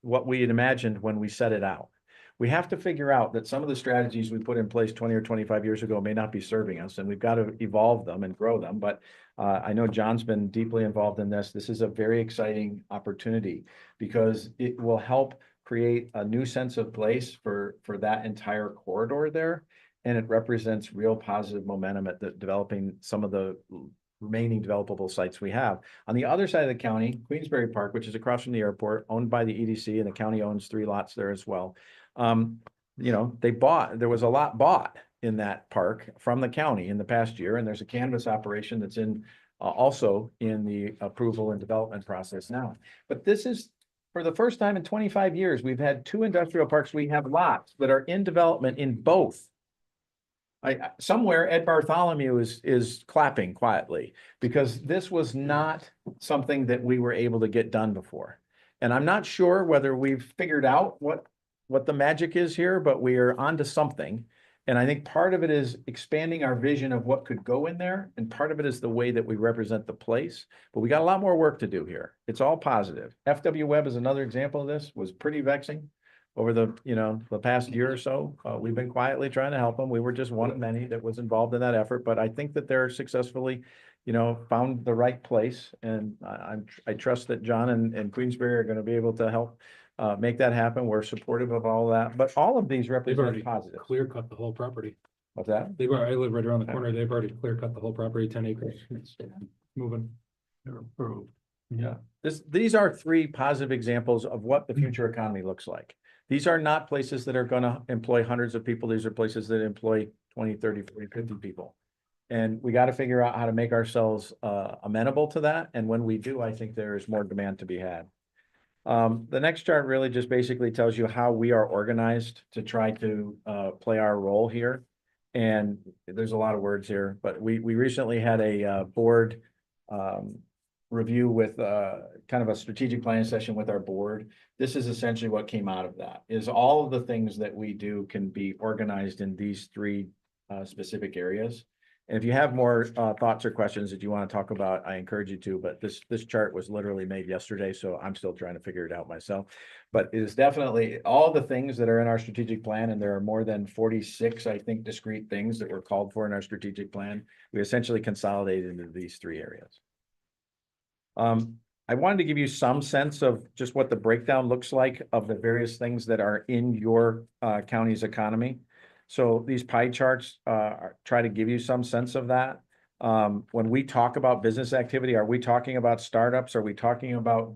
what we had imagined when we set it out. We have to figure out that some of the strategies we put in place 20 or 25 years ago may not be serving us, and we've got to evolve them and grow them. But I know John's been deeply involved in this. This is a very exciting opportunity because it will help create a new sense of place for that entire corridor there. And it represents real positive momentum at developing some of the remaining developable sites we have. On the other side of the county, Queensbury Park, which is across from the airport, owned by the EDC, and the county owns 3 lots there as well. There was a lot bought in that park from the county in the past year, and there's a canvas operation that's in also in the approval and development process now. But this is, for the first time in 25 years, we've had 2 industrial parks. We have lots that are in development in both. Somewhere Ed Bartholomew is clapping quietly because this was not something that we were able to get done before. And I'm not sure whether we've figured out what the magic is here, but we are onto something. And I think part of it is expanding our vision of what could go in there. And part of it is the way that we represent the place, but we got a lot more work to do here. It's all positive. FW Webb is another example of this, was pretty vexing. Over the past year or so, we've been quietly trying to help them. We were just one of many that was involved in that effort, but I think that they're successfully, found the right place. And I trust that John and Queensbury are going to be able to help make that happen. We're supportive of all that, but all of these They've already represent positive. clear cut the whole property. What's that? I live right around the corner. They've already clear cut the whole property, 10 acres. It's moving. They're approved. Yeah, these are 3 positive examples of what the future economy looks like. These are not places that are going to employ hundreds of people. These are places that employ 20, 30, 40, 50 people. And we got to figure out how to make ourselves amenable to that. And when we do, I think there is more demand to be had. The next chart really just basically tells you how we are organized to try to play our role here. And there's a lot of words here, but we recently had a board review with kind of a strategic planning session with our board. This is essentially what came out of that, is all of the things that we do can be organized in these 3 specific areas. And if you have more thoughts or questions that you want to talk about, I encourage you to, but this chart was literally made yesterday, so I'm still trying to figure it out myself. But it is definitely all the things that are in our strategic plan, and there are more than 46, I think, discrete things that were called for in our strategic plan. We essentially consolidated into these 3 areas. I wanted to give you some sense of just what the breakdown looks like of the various things that are in your county's economy. So these pie charts try to give you some sense of that. When we talk about business activity, are we talking about startups? Are we talking about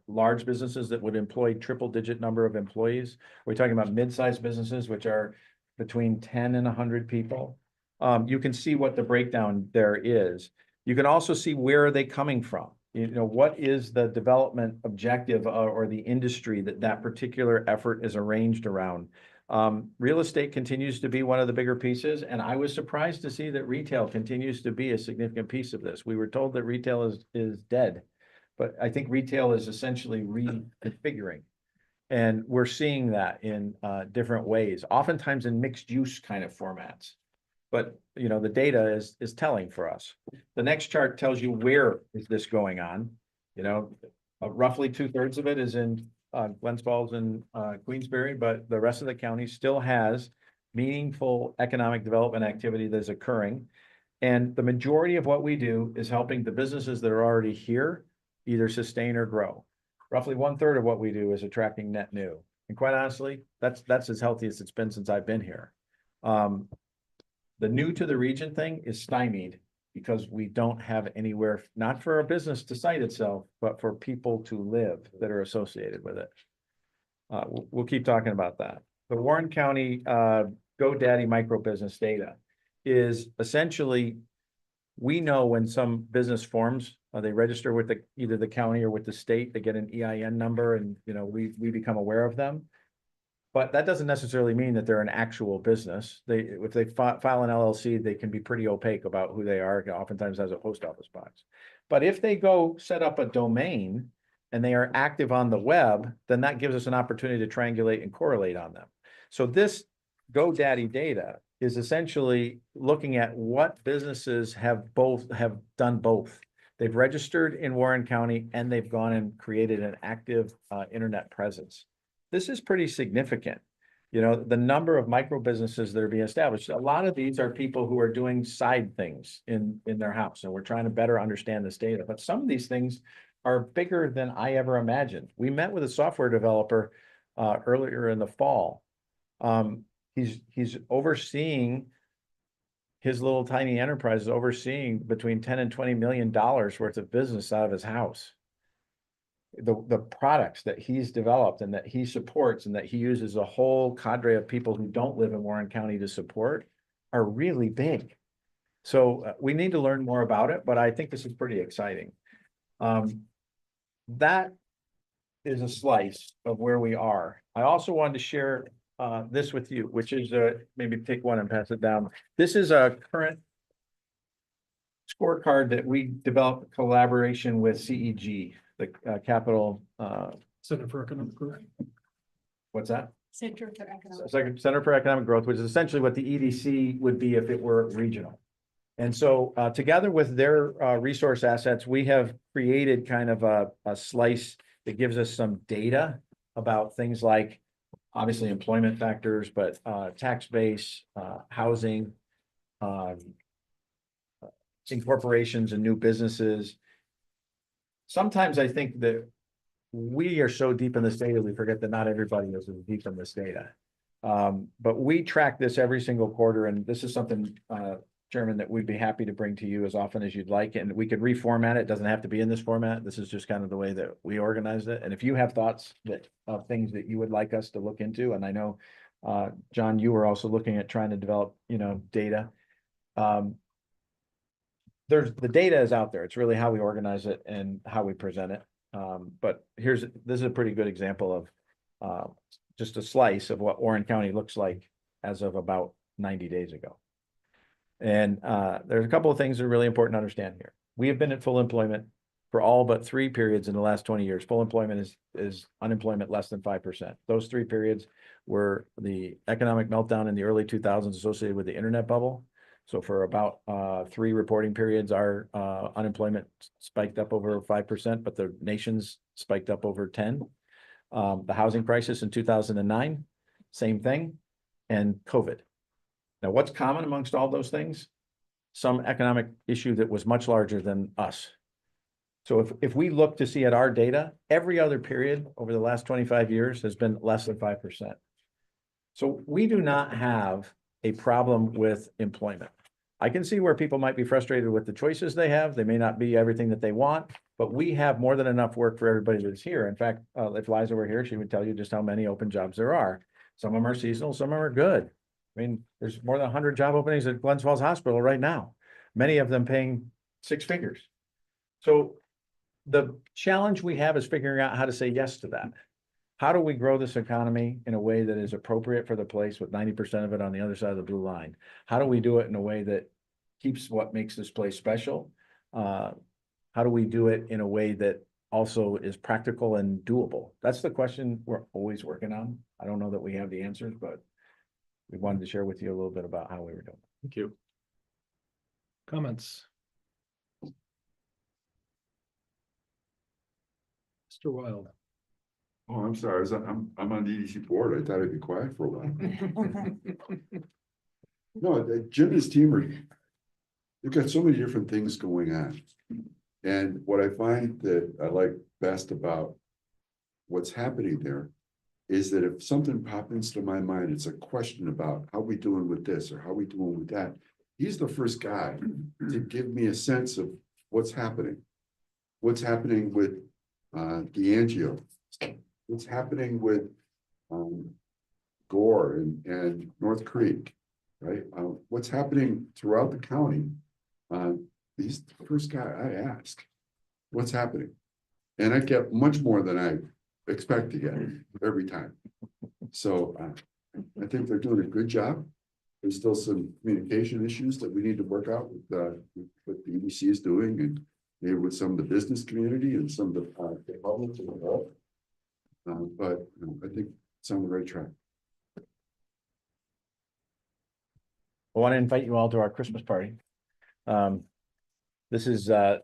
large businesses that would employ triple-digit number of employees? Are we talking about mid-sized businesses, which are between 10 and 100 people? You can see what the breakdown there is. You can also see where are they coming from. You know, what is the development objective or the industry that particular effort is arranged around? Real estate continues to be one of the bigger pieces, and I was surprised to see that retail continues to be a significant piece of this. We were told that retail is dead, but I think retail is essentially reconfiguring. And we're seeing that in different ways, oftentimes in mixed use kind of formats. But you know, the data is telling for us. The next chart tells you where is this going on. You know, roughly 2/3 of it is in Glens Falls and Queensbury, but the rest of the county still has meaningful economic development activity that is occurring. And the majority of what we do is helping the businesses that are already here either sustain or grow. Roughly 1/3 of what we do is attracting net new. And quite honestly, that's as healthy as it's been since I've been here. The new to the region thing is stymied because we don't have anywhere, not for a business to site itself, but for people to live that are associated with it. We'll keep talking about that. The Warren County GoDaddy microbusiness data is essentially, we know when some business forms, they register with either the county or with the state, they get an EIN number, and you know, we become aware of them. But that doesn't necessarily mean that they're an actual business. If they file an LLC, they can be pretty opaque about who they are. It oftentimes has a post office box. But if they go set up a domain and they are active on the web, then that gives us an opportunity to triangulate and correlate on them. So this GoDaddy data is essentially looking at what businesses have done both. They've registered in Warren County and they've gone and created an active internet presence. This is pretty significant. You know, the number of micro businesses that are being established. A lot of these are people who are doing side things in their house, and we're trying to better understand this data. But some of these things are bigger than I ever imagined. We met with a software developer earlier in the fall. He's overseeing his little tiny enterprise, is overseeing between 10 and $20 million worth of business out of his house. The products that he's developed and that he supports and that he uses a whole cadre of people who don't live in Warren County to support are really big. So we need to learn more about it, but I think this is pretty exciting. That is a slice of where we are. I also wanted to share this with you, which is maybe take one and pass it down. This is a current scorecard that we developed in collaboration with CEG, the Capital. Center for Economic Growth. What's that? Center for Economic. Center for Economic Growth, which is essentially what the EDC would be if it were regional. And so together with their resource assets, we have created kind of a slice that gives us some data about things like obviously employment factors, but tax base, housing, incorporations and new businesses. Sometimes I think that we are so deep in this data, we forget that not everybody is as deep in this data. But we track this every single quarter, and this is something, Chairman, that we'd be happy to bring to you as often as you'd like, and we could reformat it. It doesn't have to be in this format. This is just kind of the way that we organized it. And if you have thoughts of things that you would like us to look into, and I know, John, you were also looking at trying to develop, data. The data is out there. It's really how we organize it and how we present it. But this is a pretty good example of just a slice of what Warren County looks like as of about 90 days ago. And there's a couple of things that are really important to understand here. We have been at full employment for all but 3 periods in the last 20 years. Full employment is unemployment less than 5%. Those 3 periods were the economic meltdown in the early 2000s associated with the internet bubble. So for about 3 reporting periods, our unemployment spiked up over 5%, but the nation's spiked up over 10. The housing crisis in 2009, same thing, and COVID. Now, what's common amongst all those things? Some economic issue that was much larger than us. So if we look to see at our data, every other period over the last 25 years has been less than 5%. So we do not have a problem with employment. I can see where people might be frustrated with the choices they have. They may not be everything that they want, but we have more than enough work for everybody that's here. In fact, if Liza were here, she would tell you just how many open jobs there are. Some of them are seasonal, some of them are good. I mean, there's more than 100 job openings at Glens Falls Hospital right now, many of them paying 6 figures. So the challenge we have is figuring out how to say yes to that. How do we grow this economy in a way that is appropriate for the place with 90% of it on the other side of the blue line? How do we do it in a way that keeps what makes this place special? How do we do it in a way that also is practical and doable? That's the question we're always working on. I don't know that we have the answers, but we wanted to share with you a little bit about how we were doing. Thank you. Comments? Mr. Wild. Oh, I'm sorry, I'm on the EDC board, I thought I'd be quiet for a while. No, Jim and his team are, they've got so many different things going on. And what I find that I like best about what's happening there is that if something pops into my mind, it's a question about how we doing with this or how we doing with that. He's the first guy to give me a sense of what's happening. What's happening with D'Angelo, what's happening with Gore and North Creek, right? What's happening throughout the county? He's the first guy I ask, what's happening? And I get much more than I expect to get every time. So I think they're doing a good job. There's still some communication issues that we need to work out with what the EDC is doing and maybe with some of the business community and some of the public involved. But I think it's on the right track. I want to invite you all to our Christmas party. This is a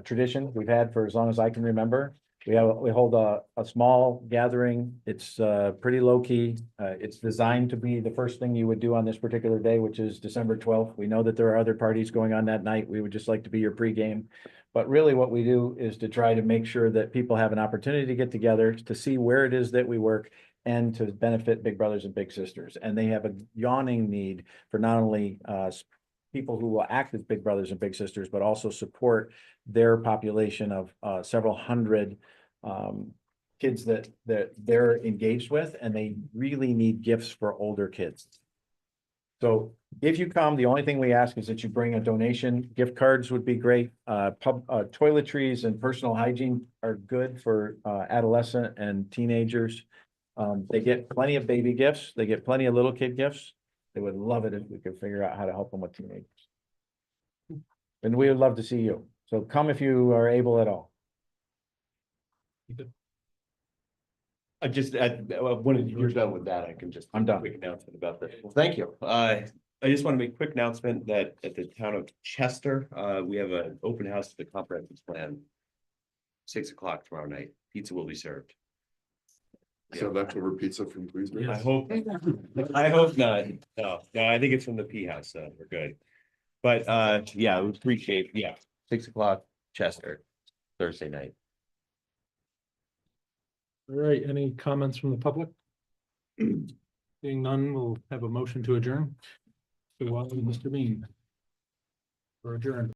tradition we've had for as long as I can remember. We hold a small gathering. It's pretty low key. It's designed to be the first thing you would do on this particular day, which is December 12th. We know that there are other parties going on that night. We would just like to be your pregame. But really what we do is to try to make sure that people have an opportunity to get together, to see where it is that we work and to benefit big brothers and big sisters. And they have a yawning need for not only people who will act as big brothers and big sisters, but also support their population of several hundred kids that they're engaged with, and they really need gifts for older kids. So if you come, the only thing we ask is that you bring a donation. Gift cards would be great. Toiletries and personal hygiene are good for adolescent and teenagers. They get plenty of baby gifts. They get plenty of little kid gifts. They would love it if we could figure out how to help them with teenagers. And we would love to see you. So come if you are able at all. I just, when you're done with that, I can just. I'm done. Quick announcement about this. Well, thank you. I just want to make a quick announcement that at the town of Chester, we have an open house to the comprehensive plan. 6 o'clock tomorrow night. Pizza will be served. So leftover pizza from Queensbridge? I hope not. No, I think it's from the P house, so we're good. But yeah, we appreciate, 6 o'clock, Chester, Thursday night. All right, any comments from the public? Seeing none, we'll have a motion to adjourn. Mr. Wild and Mr. Bean. For adjourn.